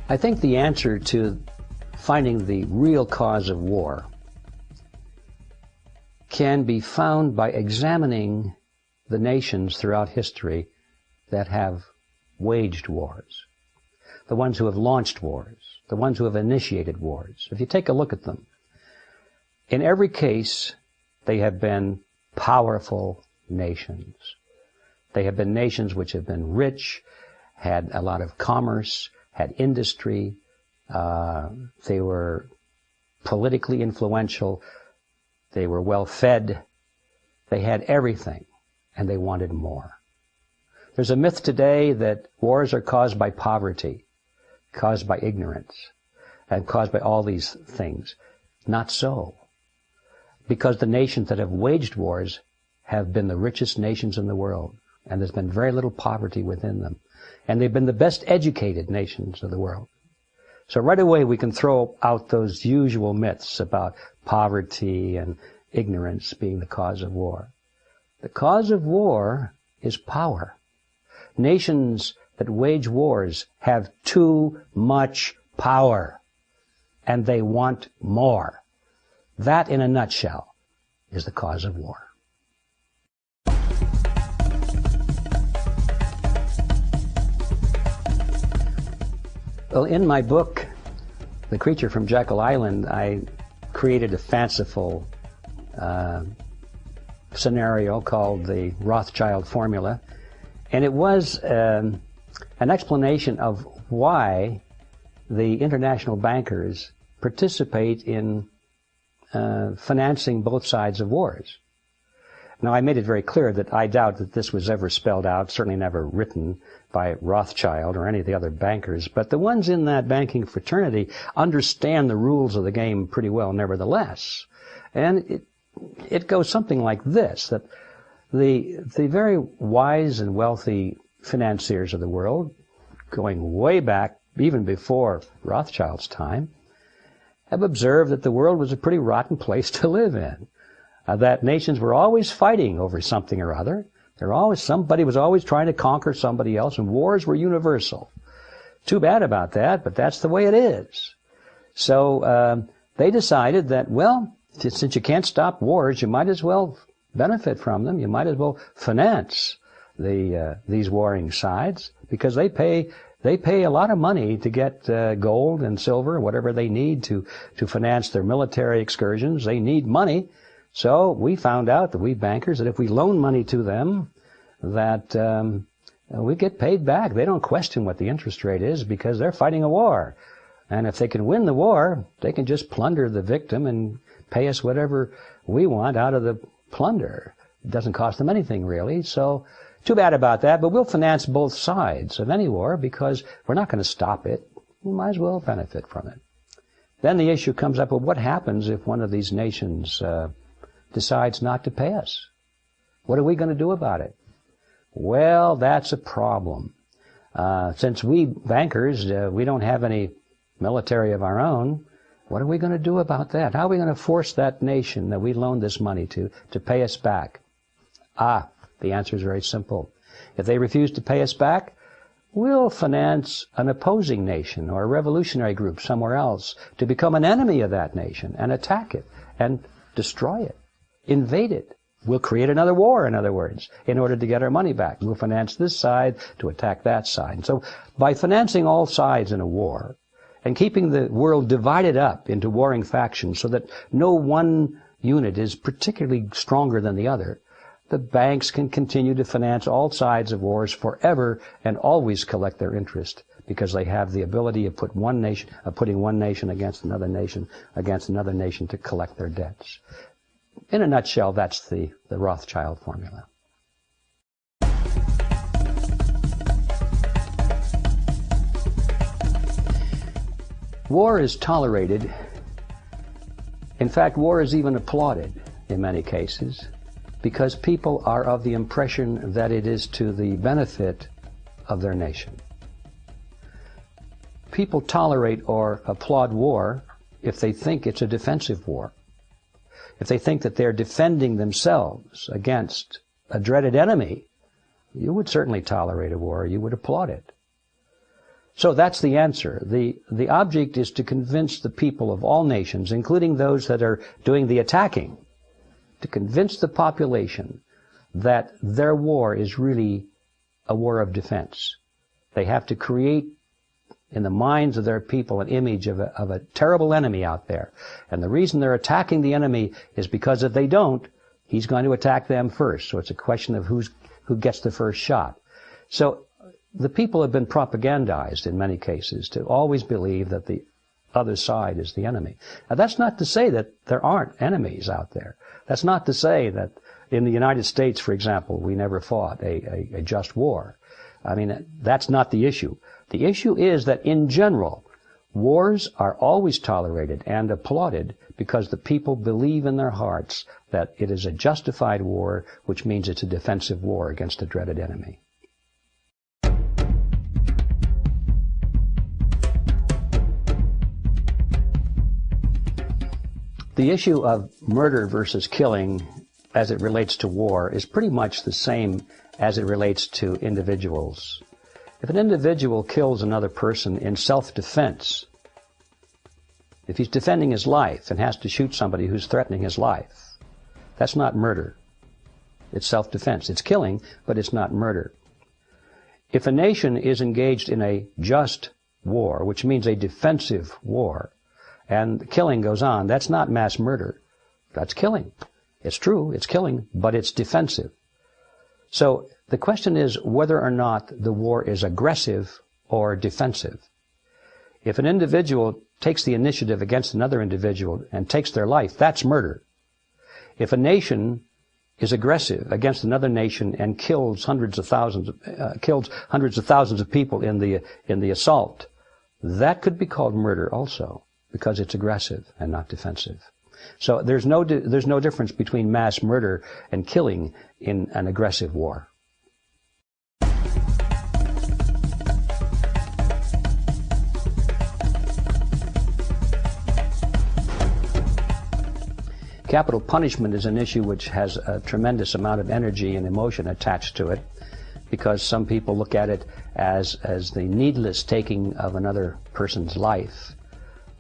Speaker 1: I think the answer to finding the real cause of war can be found by examining the nations throughout history that have waged wars, the ones who have launched wars, the ones who have initiated wars. If you take a look at them, in every case, they have been powerful nations. They have been nations which have been rich, had a lot of commerce, had industry, they were politically influential, they were well fed, they had everything, and they wanted more. There's a myth today that wars are caused by poverty, caused by ignorance, and caused by all these things. Not so. Because the nations that have waged wars have been the richest nations in the world, and there's been very little poverty within them. And they've been the best educated nations of the world. So right away we can throw out those usual myths about poverty and ignorance being the cause of war. The cause of war is power. Nations that wage wars have too much power, and they want more. That, in a nutshell, is the cause of war. Well, in my book, The Creature from Jekyll Island, I created a fanciful scenario called the Rothschild formula, and it was an explanation of why the international bankers participate in financing both sides of wars. Now, I made it very clear that I doubt that this was ever spelled out, certainly never written by Rothschild or any of the other bankers, but the ones in that banking fraternity understand the rules of the game pretty well nevertheless. And it goes something like this, that the very wise and wealthy financiers of the world, going way back, even before Rothschild's time, have observed that the world was a pretty rotten place to live in. That nations were always fighting over something or other. Somebody was always trying to conquer somebody else, and wars were universal. Too bad about that, but that's the way it is. So they decided that, well, Since you can't stop wars, you might as well benefit from them. You might as well finance these warring sides, because they pay a lot of money to get gold and silver, whatever they need to finance their military excursions. They need money. So we found out, that we bankers, that if we loan money to them, that we get paid back. They don't question what the interest rate is, because they're fighting a war. And if they can win the war, they can just plunder the victim and pay us whatever we want out of the plunder. It doesn't cost them anything, really. So too bad about that, but we'll finance both sides of any war, because we're not going to stop it. We might as well benefit from it. Then the issue comes up, well, what happens if one of these nations decides not to pay us? What are we going to do about it? Well, that's a problem. Since we bankers, we don't have any military of our own, what are we going to do about that? How are we going to force that nation that we loaned this money to pay us back? The answer is very simple. If they refuse to pay us back, we'll finance an opposing nation or a revolutionary group somewhere else to become an enemy of that nation and attack it and destroy it, invade it. We'll create another war, in other words, in order to get our money back. We'll finance this side to attack that side. And so by financing all sides in a war and keeping the world divided up into warring factions so that no one unit is particularly stronger than the other, the banks can continue to finance all sides of wars forever and always collect their interest, because they have the ability of putting one nation against another nation to collect their debts. In a nutshell, that's the Rothschild formula. War is tolerated. In fact, war is even applauded in many cases, because people are of the impression that it is to the benefit of their nation. People tolerate or applaud war if they think it's a defensive war. If they think that they're defending themselves against a dreaded enemy, you would certainly tolerate a war. You would applaud it. So that's the answer. The object is to convince the people of all nations, including those that are doing the attacking, to convince the population that their war is really a war of defense. They have to create in the minds of their people an image of a terrible enemy out there. And the reason they're attacking the enemy is because if they don't, he's going to attack them first. So it's a question of who gets the first shot. So the people have been propagandized in many cases to always believe that the other side is the enemy. Now, that's not to say that there aren't enemies out there. That's not to say that in the United States, for example, we never fought a just war. I mean, that's not the issue. The issue is that in general, wars are always tolerated and applauded because the people believe in their hearts that it is a justified war, which means it's a defensive war against a dreaded enemy. The issue of murder versus killing as it relates to war is pretty much the same as it relates to individuals. If an individual kills another person in self-defense, if he's defending his life and has to shoot somebody who's threatening his life, that's not murder. It's self-defense. It's killing, but it's not murder. If a nation is engaged in a just war, which means a defensive war, and killing goes on, that's not mass murder. That's killing. It's true, it's killing, but it's defensive. So the question is whether or not the war is aggressive or defensive. If an individual takes the initiative against another individual and takes their life, that's murder. If a nation is aggressive against another nation and kills hundreds of thousands of people in the assault, that could be called murder also, because it's aggressive and not defensive. So there's no difference between mass murder and killing in an aggressive war. Capital punishment is an issue which has a tremendous amount of energy and emotion attached to it, because some people look at it as the needless taking of another person's life.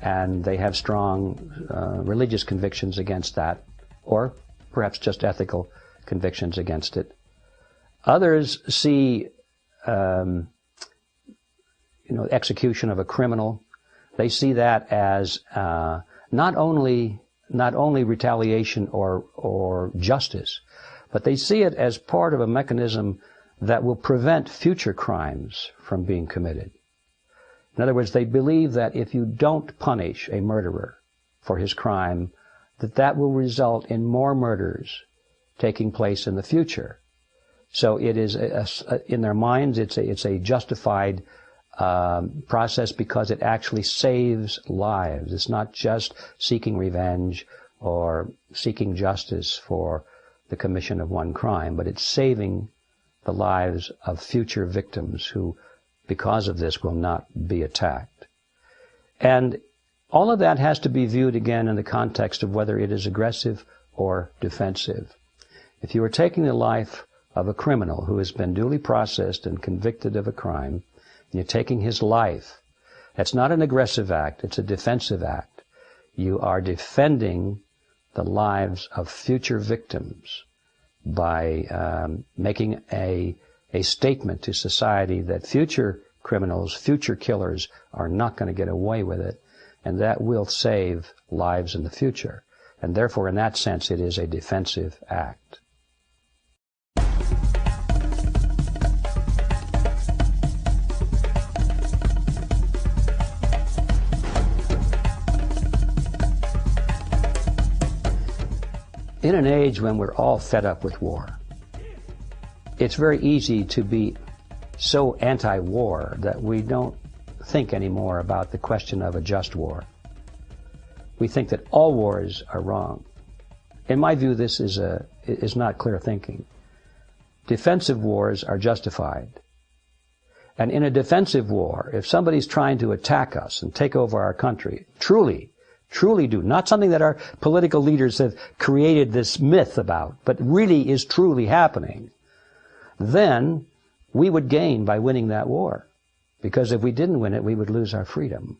Speaker 1: and they have strong religious convictions against that, or perhaps just ethical convictions against it. Others see execution of a criminal. They see that as not only retaliation or justice, but they see it as part of a mechanism that will prevent future crimes from being committed. In other words, they believe that if you don't punish a murderer for his crime, that will result in more murders taking place in the future. So it is, in their minds, it's a justified process because it actually saves lives. It's not just seeking revenge or seeking justice for the commission of one crime, but it's saving the lives of future victims who, because of this, will not be attacked. And all of that has to be viewed again in the context of whether it is aggressive or defensive. If you are taking the life of a criminal who has been duly processed and convicted of a crime, and you're taking his life, that's not an aggressive act, it's a defensive act. You are defending the lives of future victims by making a statement to society that future criminals, future killers are not going to get away with it, and that will save lives in the future. And therefore, in that sense, it is a defensive act. In an age when we're all fed up with war, it's very easy to be so anti-war that we don't think anymore about the question of a just war. We think that all wars are wrong. In my view, this is not clear thinking. Defensive wars are justified. And in a defensive war, if somebody's trying to attack us and take over our country, truly do, not something that our political leaders have created this myth about, but really is truly happening, then we would gain by winning that war. Because if we didn't win it, we would lose our freedom.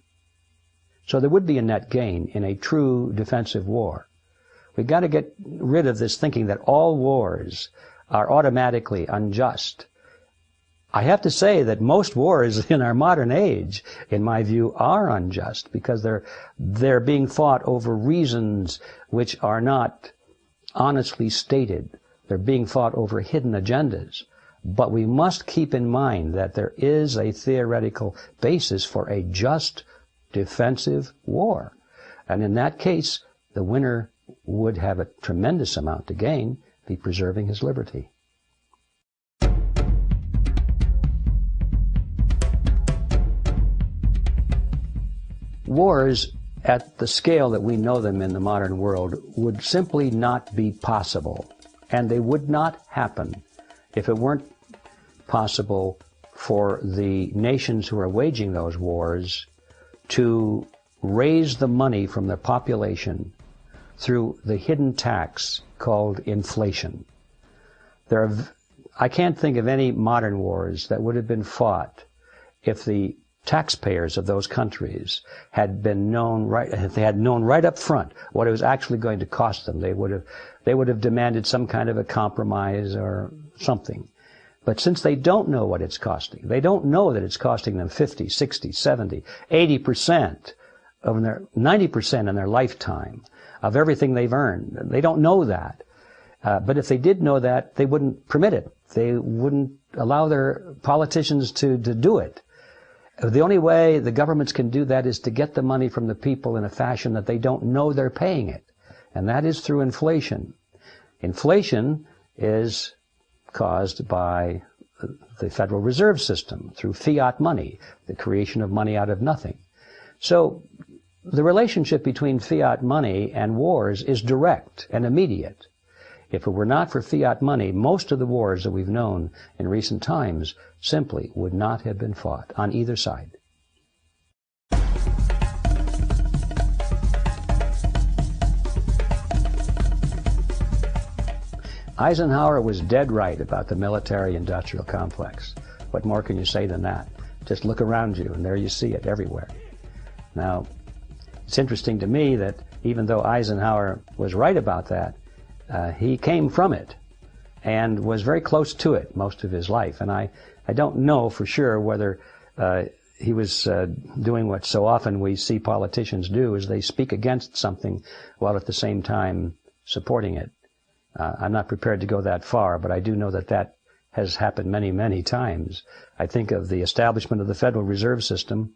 Speaker 1: So there would be a net gain in a true defensive war. We've got to get rid of this thinking that all wars are automatically unjust. I have to say that most wars in our modern age, in my view, are unjust because they're being fought over reasons which are not honestly stated. They're being fought over hidden agendas. But we must keep in mind that there is a theoretical basis for a just defensive war. And in that case, the winner would have a tremendous amount to gain, be preserving his liberty. Wars at the scale that we know them in the modern world would simply not be possible, and they would not happen if it weren't possible for the nations who are waging those wars to raise the money from their population through the hidden tax called inflation. I can't think of any modern wars that would have been fought if the taxpayers of those countries had known right up front what it was actually going to cost them. They would have demanded some kind of a compromise or something. But since they don't know what it's costing, they don't know that it's costing them 50, 60, 70, 80% of 90% in their lifetime of everything they've earned. They don't know that. But if they did know that, they wouldn't permit it. They wouldn't allow their politicians to do it. The only way the governments can do that is to get the money from the people in a fashion that they don't know they're paying it. And that is through inflation. Inflation is caused by the Federal Reserve System, through fiat money, the creation of money out of nothing. So the relationship between fiat money and wars is direct and immediate. If it were not for fiat money, most of the wars that we've known in recent times simply would not have been fought on either side. Eisenhower was dead right about the military-industrial complex. What more can you say than that? Just look around you, and there you see it everywhere. Now, It's interesting to me that even though Eisenhower was right about that, he came from it and was very close to it most of his life. And I don't know for sure whether he was doing what so often we see politicians do, is they speak against something while at the same time supporting it. I'm not prepared to go that far, but I do know that that has happened many, many times. I think of the establishment of the Federal Reserve System,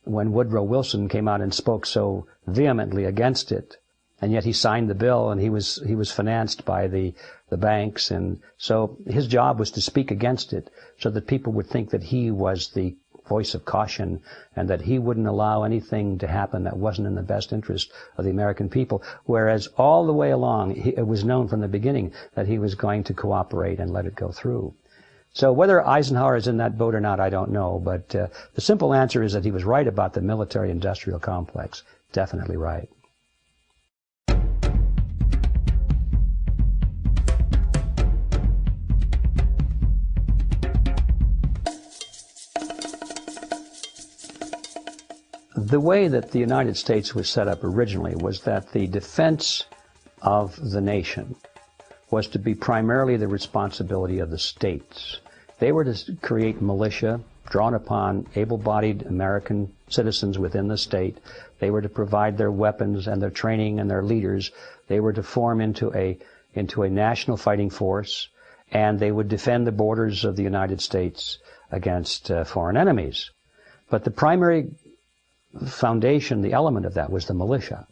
Speaker 1: when Woodrow Wilson came out and spoke so vehemently against it, and yet he signed the bill, and he was financed by the banks, and so his job was to speak against it so that people would think that he was the voice of caution and that he wouldn't allow anything to happen that wasn't in the best interest of the American people, whereas all the way along it was known from the beginning that he was going to cooperate and let it go through. So whether Eisenhower is in that boat or not, I don't know, but the simple answer is that he was right about the military-industrial complex. Definitely right. The way that the United States was set up originally was that the defense of the nation was to be primarily the responsibility of the states. They were to create militia drawn upon able-bodied American citizens within the state. They were to provide their weapons and their training and their leaders. They were to form into a national fighting force, and they would defend the borders of the United States against foreign enemies. But the primary foundation, the element of that, was the militia.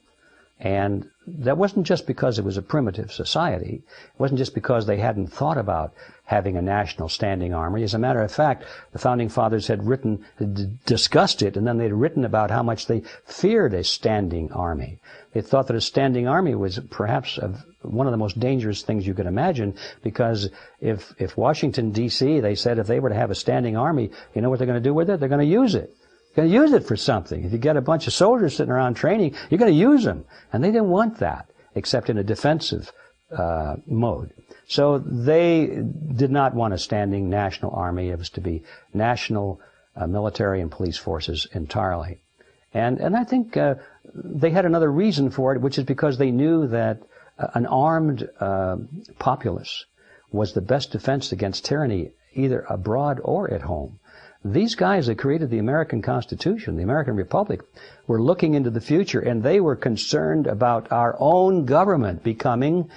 Speaker 1: And that wasn't just because it was a primitive society. It wasn't just because they hadn't thought about having a national standing army. As a matter of fact, the Founding Fathers had discussed it, and then they'd written about how much they feared a standing army. They thought that a standing army was perhaps one of the most dangerous things you could imagine, because if Washington, D.C., they said if they were to have a standing army, you know what they're going to do with it? They're going to use it. You're going to use it for something. If you get a bunch of soldiers sitting around training, you're going to use them. And they didn't want that, except in a defensive mode. So they did not want a standing national army. It was to be national military and police forces entirely. And I think they had another reason for it, which is because they knew that an armed populace was the best defense against tyranny, either abroad or at home. These guys that created the American Constitution, the American Republic, were looking into the future, and they were concerned about our own government becoming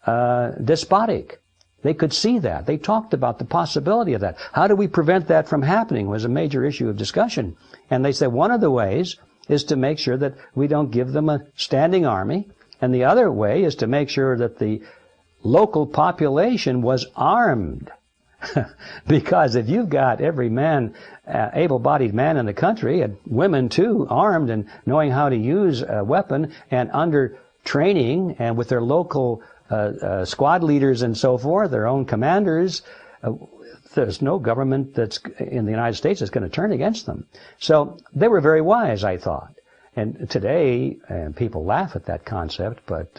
Speaker 1: despotic. They could see that. They talked about the possibility of that. How do we prevent that from happening was a major issue of discussion. And they said one of the ways is to make sure that we don't give them a standing army, and the other way is to make sure that the local population was armed. Because if you've got every man, able-bodied man in the country, and women too, armed and knowing how to use a weapon and under training and with their local squad leaders and so forth, their own commanders, there's no government that's in the United States that's going to turn against them. So they were very wise, I thought. And today, people laugh at that concept, but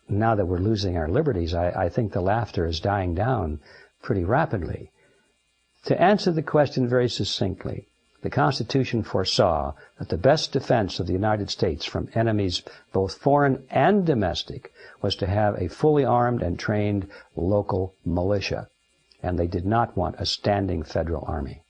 Speaker 1: now that we're losing our liberties, I think the laughter is dying down pretty rapidly. To answer the question very succinctly, the Constitution foresaw that the best defense of the United States from enemies, both foreign and domestic, was to have a fully armed and trained local militia. And they did not want a standing federal army.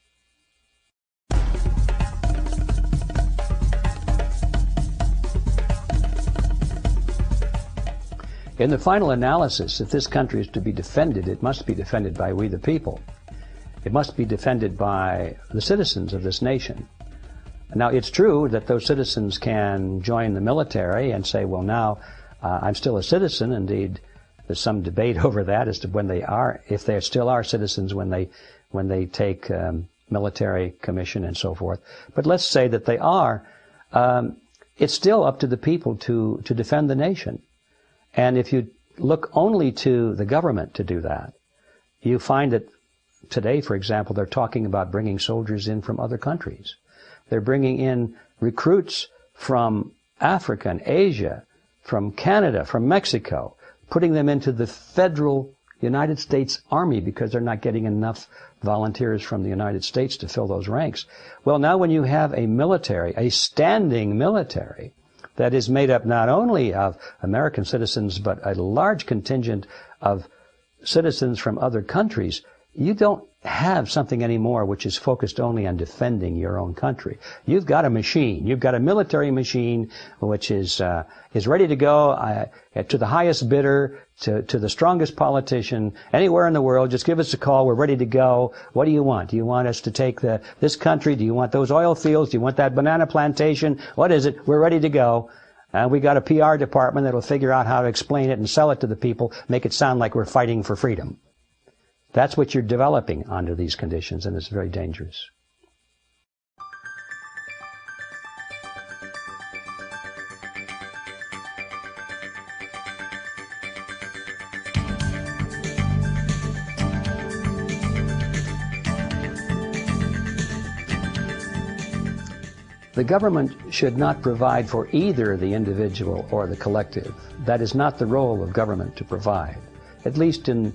Speaker 1: In the final analysis, if this country is to be defended, it must be defended by we the people. It must be defended by the citizens of this nation. Now, it's true that those citizens can join the military and say, well, now I'm still a citizen. Indeed, there's some debate over that as to when they are, if they still are citizens when they take military commission and so forth. But let's say that they are. It's still up to the people to defend the nation. And if you look only to the government to do that, you find that today, for example, they're talking about bringing soldiers in from other countries. They're bringing in recruits from Africa and Asia, from Canada, from Mexico, putting them into the federal United States Army because they're not getting enough volunteers from the United States to fill those ranks. Well, now when you have a military, a standing military, that is made up not only of American citizens, but a large contingent of citizens from other countries, you don't have something anymore which is focused only on defending your own country. You've got a machine. You've got a military machine which is ready to go to the highest bidder, to the strongest politician, anywhere in the world. Just give us a call. We're ready to go. What do you want? Do you want us to take this country? Do you want those oil fields? Do you want that banana plantation? What is it? We're ready to go. We got a PR department that'll figure out how to explain it and sell it to the people, make it sound like we're fighting for freedom. That's what you're developing under these conditions, and it's very dangerous. The government should not provide for either the individual or the collective. That is not the role of government to provide, at least in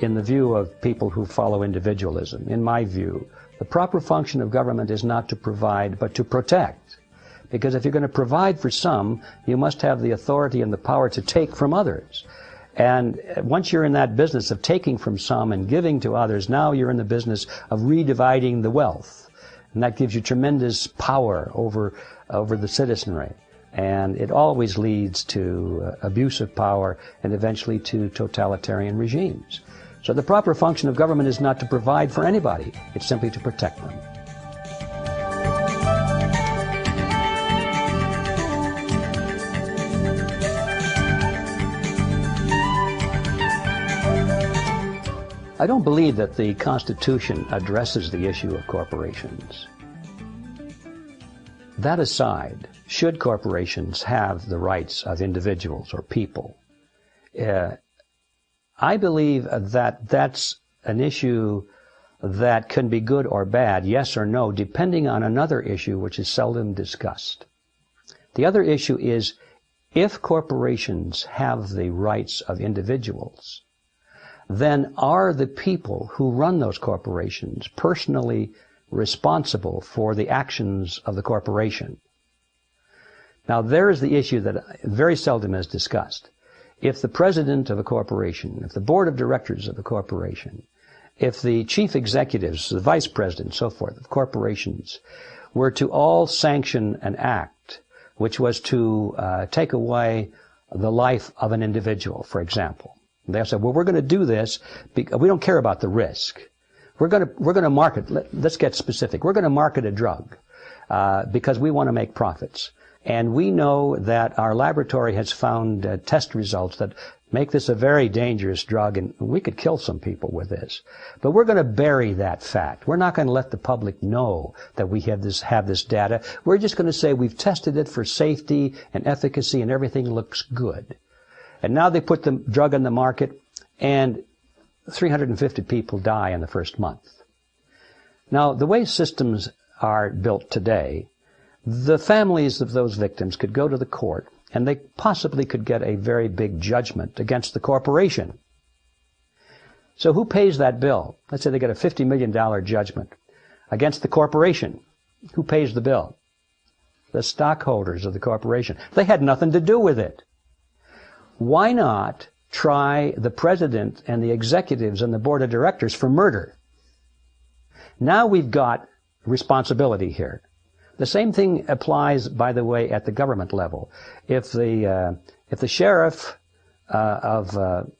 Speaker 1: the view of people who follow individualism. In my view, the proper function of government is not to provide, but to protect. Because if you're going to provide for some, you must have the authority and the power to take from others. And once you're in that business of taking from some and giving to others, now you're in the business of redividing the wealth. And that gives you tremendous power over the citizenry. And it always leads to abuse of power and eventually to totalitarian regimes. So the proper function of government is not to provide for anybody. It's simply to protect them. I don't believe that the Constitution addresses the issue of corporations. That aside, should corporations have the rights of individuals or people? I believe that that's an issue that can be good or bad, yes or no, depending on another issue which is seldom discussed. The other issue is, if corporations have the rights of individuals, then are the people who run those corporations personally responsible for the actions of the corporation? Now, there is the issue that very seldom is discussed. If the president of a corporation, if the board of directors of a corporation, if the chief executives, the vice president, so forth, of corporations, were to all sanction an act which was to take away the life of an individual, for example, they said, well, we're going to do this because we don't care about the risk. We're going to market, let's get specific. We're going to market a drug because we want to make profits. And we know that our laboratory has found test results that make this a very dangerous drug, and we could kill some people with this. But we're going to bury that fact. We're not going to let the public know that we have this data. We're just going to say we've tested it for safety and efficacy and everything looks good. And now they put the drug on the market, and 350 people die in the first month. Now, the way systems are built today, the families of those victims could go to the court, and they possibly could get a very big judgment against the corporation. So who pays that bill? Let's say they get a $50 million judgment against the corporation. Who pays the bill? The stockholders of the corporation. They had nothing to do with it. Why not try the president and the executives and the board of directors for murder? Now we've got responsibility here. The same thing applies, by the way, at the government level. If the sheriff of the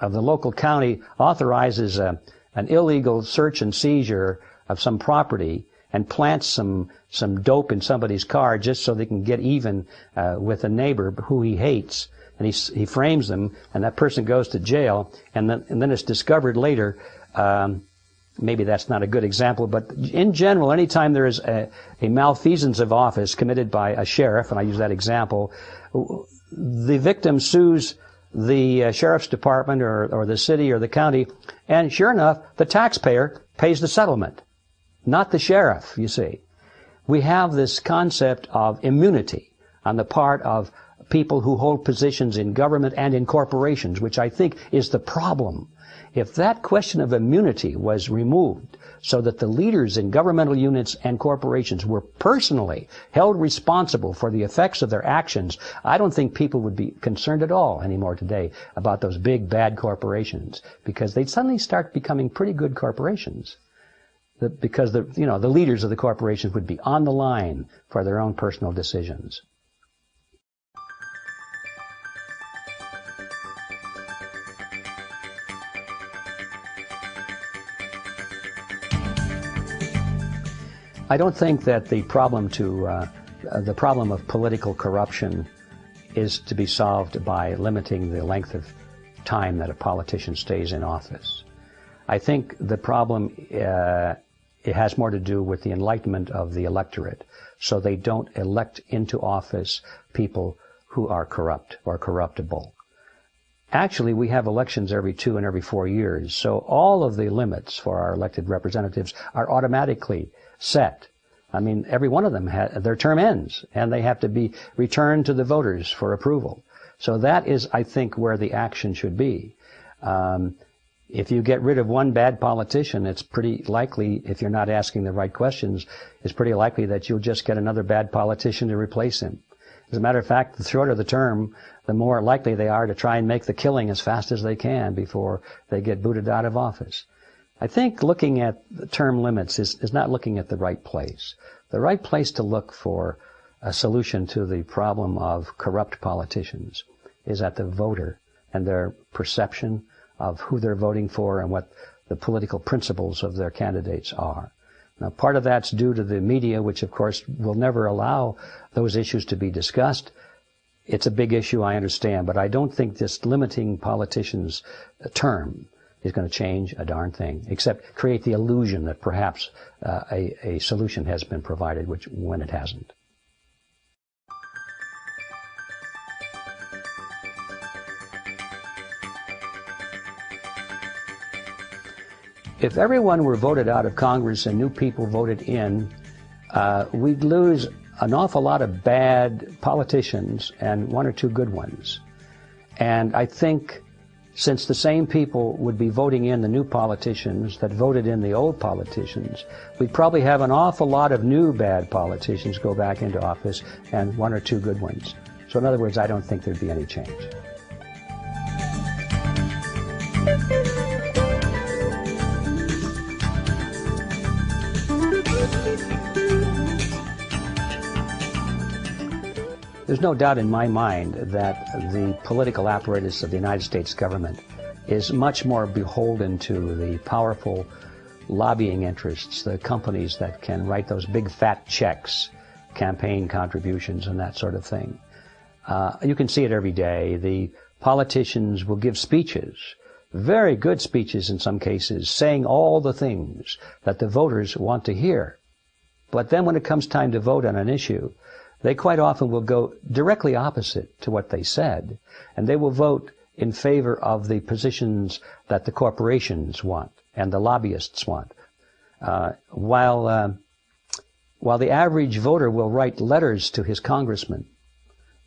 Speaker 1: local county authorizes an illegal search and seizure of some property and plants some dope in somebody's car just so they can get even with a neighbor who he hates, and he frames them, and that person goes to jail, and then it's discovered later. Maybe that's not a good example, but in general, anytime there is a malfeasance of office committed by a sheriff, and I use that example, the victim sues the sheriff's department or the city or the county, and sure enough, the taxpayer pays the settlement, not the sheriff, you see. We have this concept of immunity on the part of people who hold positions in government and in corporations, which I think is the problem. If that question of immunity was removed so that the leaders in governmental units and corporations were personally held responsible for the effects of their actions, I don't think people would be concerned at all anymore today about those big bad corporations, because they'd suddenly start becoming pretty good corporations. Because the leaders of the corporations would be on the line for their own personal decisions. I don't think that the problem of political corruption is to be solved by limiting the length of time that a politician stays in office. I think the problem it has more to do with the enlightenment of the electorate, so they don't elect into office people who are corrupt or corruptible. Actually, we have elections every 2 and every 4 years, so all of the limits for our elected representatives are automatically set. I mean, every one of them, their term ends, and they have to be returned to the voters for approval. So that is, I think, where the action should be. If you get rid of one bad politician, it's pretty likely, if you're not asking the right questions, it's pretty likely that you'll just get another bad politician to replace him. As a matter of fact, the shorter the term, the more likely they are to try and make the killing as fast as they can before they get booted out of office. I think looking at the term limits is not looking at the right place. The right place to look for a solution to the problem of corrupt politicians is at the voter and their perception of who they're voting for and what the political principles of their candidates are. Now, part of that's due to the media, which of course will never allow those issues to be discussed. It's a big issue, I understand, but I don't think this limiting politicians' term is going to change a darn thing, except create the illusion that perhaps a solution has been provided, when it hasn't. If everyone were voted out of Congress and new people voted in, we'd lose an awful lot of bad politicians and 1 or 2 good ones. And I think since the same people would be voting in the new politicians that voted in the old politicians, we'd probably have an awful lot of new bad politicians go back into office and 1 or 2 good ones. So in other words, I don't think there'd be any change. There's no doubt in my mind that the political apparatus of the United States government is much more beholden to the powerful lobbying interests, the companies that can write those big fat checks, campaign contributions and that sort of thing. You can see it every day. The politicians will give speeches, very good speeches in some cases, saying all the things that the voters want to hear. But then when it comes time to vote on an issue, they quite often will go directly opposite to what they said, and they will vote in favor of the positions that the corporations want and the lobbyists want. While the average voter will write letters to his congressman,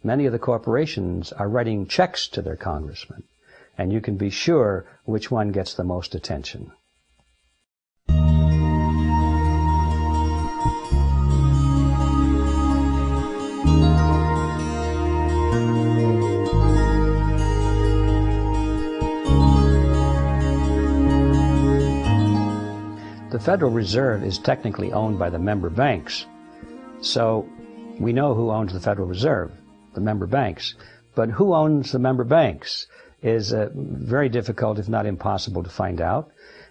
Speaker 1: many of the corporations are writing checks to their congressman, and you can be sure which one gets the most attention. The Federal Reserve is technically owned by the member banks. So we know who owns the Federal Reserve, the member banks. But who owns the member banks is very difficult, if not impossible, to find out,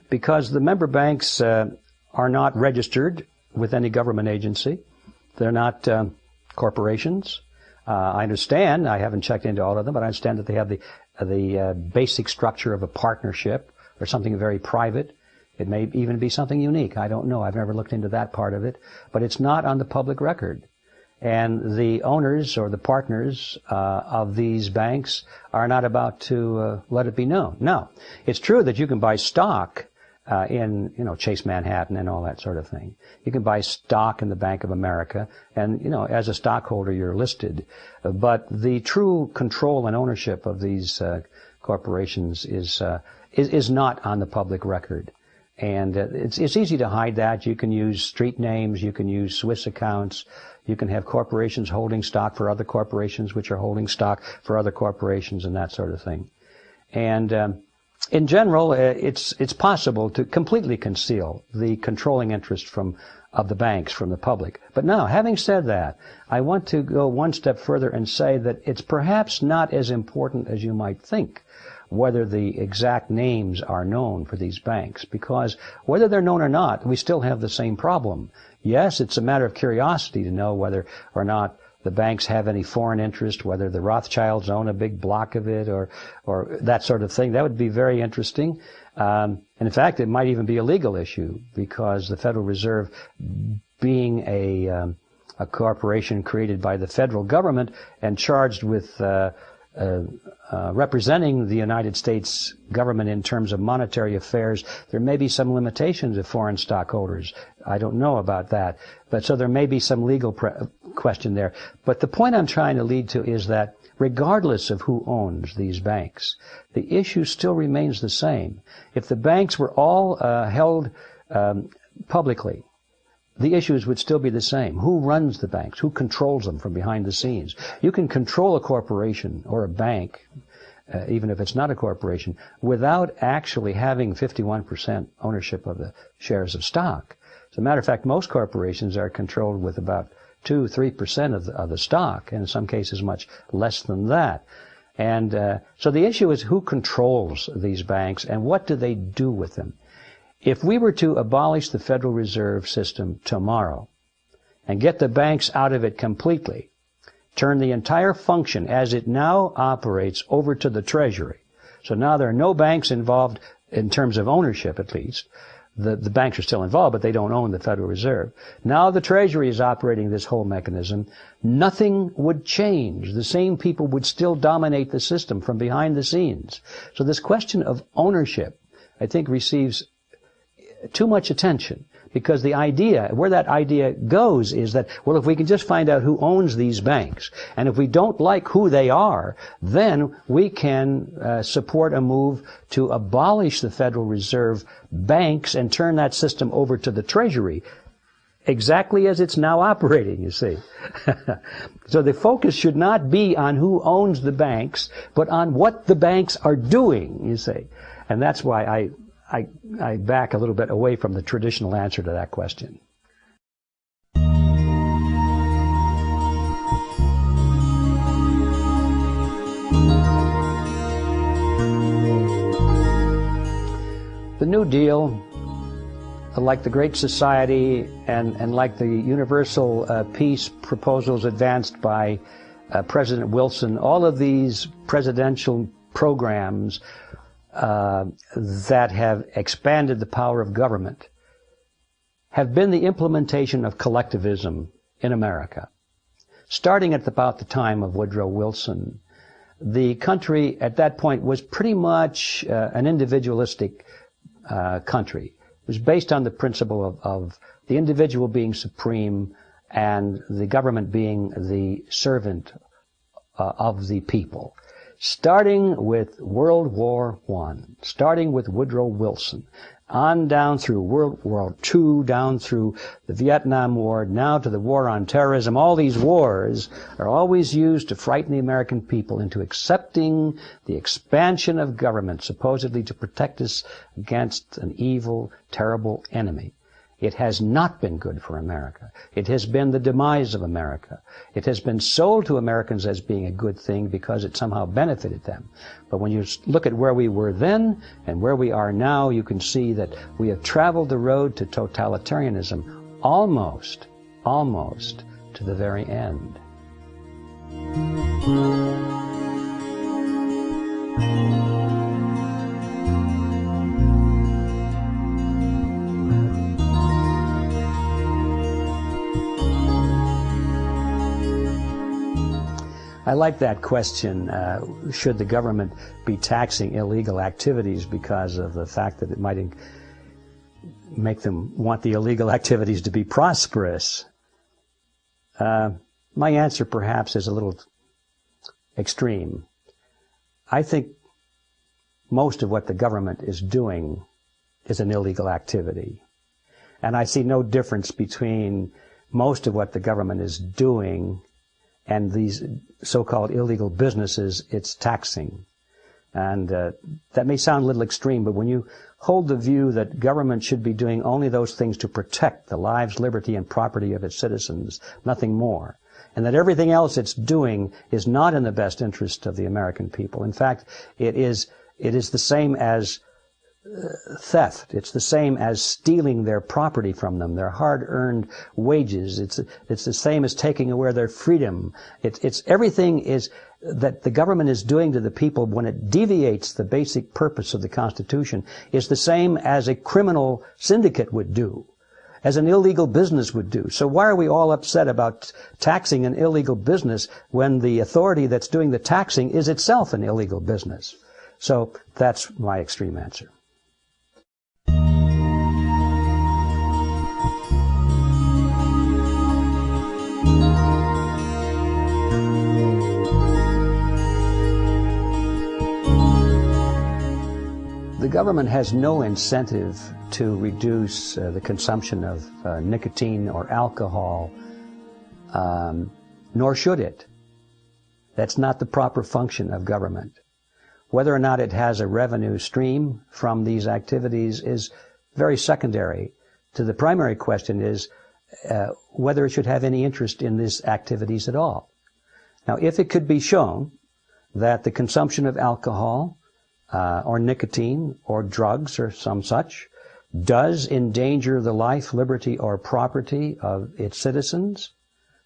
Speaker 1: because the member banks are not registered with any government agency. They're not corporations. I understand, I haven't checked into all of them, but I understand that they have the basic structure of a partnership or something very private. It may even be something unique. I don't know. I've never looked into that part of it. But it's not on the public record. And the owners or the partners of these banks are not about to let it be known. Now, it's true that you can buy stock in, Chase Manhattan and all that sort of thing. You can buy stock in the Bank of America, and, as a stockholder, you're listed. But the true control and ownership of these corporations is not on the public record. And it's easy to hide that. You can use street names, you can use Swiss accounts, you can have corporations holding stock for other corporations which are holding stock for other corporations and that sort of thing. And in general, it's possible to completely conceal the controlling interest of the banks from the public. But now, having said that, I want to go one step further and say that it's perhaps not as important as you might think whether the exact names are known for these banks, because whether they're known or not, we still have the same problem. Yes, it's a matter of curiosity to know whether or not the banks have any foreign interest, whether the Rothschilds own a big block of it or that sort of thing. That would be very interesting. And in fact, it might even be a legal issue, because the Federal Reserve, being a corporation created by the federal government and charged with representing the United States government in terms of monetary affairs, there may be some limitations of foreign stockholders. I don't know about that. But so there may be some legal question there. But the point I'm trying to lead to is that regardless of who owns these banks, the issue still remains the same. If the banks were all held publicly, the issues would still be the same. Who runs the banks? Who controls them from behind the scenes? You can control a corporation or a bank, even if it's not a corporation, without actually having 51% ownership of the shares of stock. As a matter of fact, most corporations are controlled with about 2-3% of the stock, and in some cases much less than that. And so the issue is who controls these banks and what do they do with them? If we were to abolish the Federal Reserve System tomorrow and get the banks out of it completely, turn the entire function as it now operates over to the Treasury, so now there are no banks involved in terms of ownership, at least. The banks are still involved, but they don't own the Federal Reserve. Now the Treasury is operating this whole mechanism. Nothing would change. The same people would still dominate the system from behind the scenes. So this question of ownership, I think, receives too much attention, because the idea, where that idea goes is that, well, if we can just find out who owns these banks, and if we don't like who they are, then we can support a move to abolish the Federal Reserve banks and turn that system over to the Treasury, exactly as it's now operating, you see. So the focus should not be on who owns the banks, but on what the banks are doing, you see. And that's why I back a little bit away from the traditional answer to that question. The New Deal, like the Great Society and like the universal peace proposals advanced by President Wilson, all of these presidential programs that have expanded the power of government have been the implementation of collectivism in America. Starting at about the time of Woodrow Wilson, the country at that point was pretty much an individualistic country. It was based on the principle of the individual being supreme and the government being the servant of the people. Starting with World War I, starting with Woodrow Wilson, on down through World War II, down through the Vietnam War, now to the war on terrorism. All these wars are always used to frighten the American people into accepting the expansion of government, supposedly to protect us against an evil, terrible enemy. It has not been good for America. It has been the demise of America. It has been sold to Americans as being a good thing because it somehow benefited them. But when you look at where we were then and where we are now, you can see that we have traveled the road to totalitarianism almost to the very end. I like that question, should the government be taxing illegal activities because of the fact that it might make them want the illegal activities to be prosperous. My answer perhaps is a little extreme. I think most of what the government is doing is an illegal activity. And I see no difference between most of what the government is doing and these so-called illegal businesses it's taxing. And that may sound a little extreme, but when you hold the view that government should be doing only those things to protect the lives, liberty, and property of its citizens, nothing more, and that everything else it's doing is not in the best interest of the American people. In fact, it is the same as theft. It's the same as stealing their property from them, their hard-earned wages. It's the same as taking away their freedom. It's everything is that the government is doing to the people when it deviates the basic purpose of the Constitution is the same as a criminal syndicate would do, as an illegal business would do. So why are we all upset about taxing an illegal business when the authority that's doing the taxing is itself an illegal business? So that's my extreme answer. The government has no incentive to reduce the consumption of nicotine or alcohol, nor should it. That's not the proper function of government. Whether or not it has a revenue stream from these activities is very secondary. To the primary question is whether it should have any interest in these activities at all. Now, if it could be shown that the consumption of alcohol or nicotine or drugs or some such does endanger the life, liberty, or property of its citizens,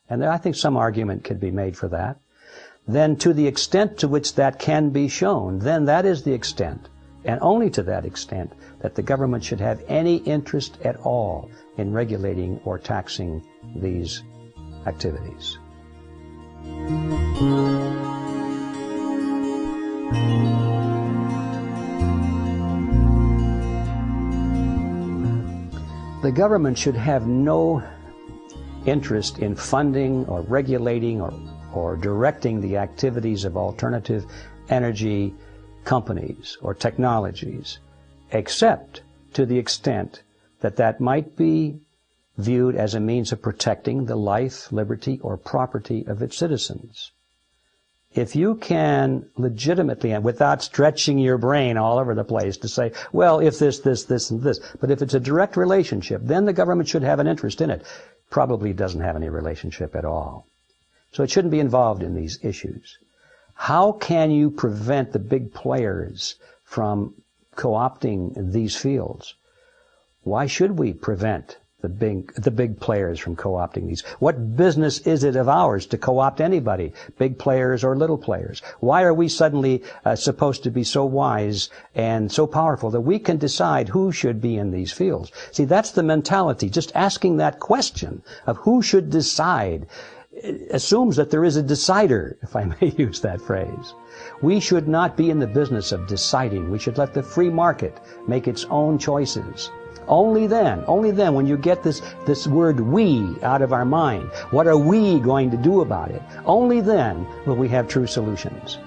Speaker 1: and I think some argument could be made for that, then to the extent to which that can be shown, then that is the extent, and only to that extent, that the government should have any interest at all in regulating or taxing these activities. The government should have no interest in funding or regulating or directing the activities of alternative energy companies or technologies, except to the extent that that might be viewed as a means of protecting the life, liberty, or property of its citizens. If you can legitimately, and without stretching your brain all over the place to say, well, if this, and this, but if it's a direct relationship, then the government should have an interest in it. Probably doesn't have any relationship at all. So it shouldn't be involved in these issues. How can you prevent the big players from co-opting these fields? Why should we prevent the big players from co-opting these? What business is it of ours to co-opt anybody, big players or little players? Why are we suddenly supposed to be so wise and so powerful that we can decide who should be in these fields? See, that's the mentality. Just asking that question of who should decide assumes that there is a decider, if I may use that phrase. We should not be in the business of deciding. We should let the free market make its own choices. Only then, when you get this word we out of our mind, what are we going to do about it? Only then will we have true solutions.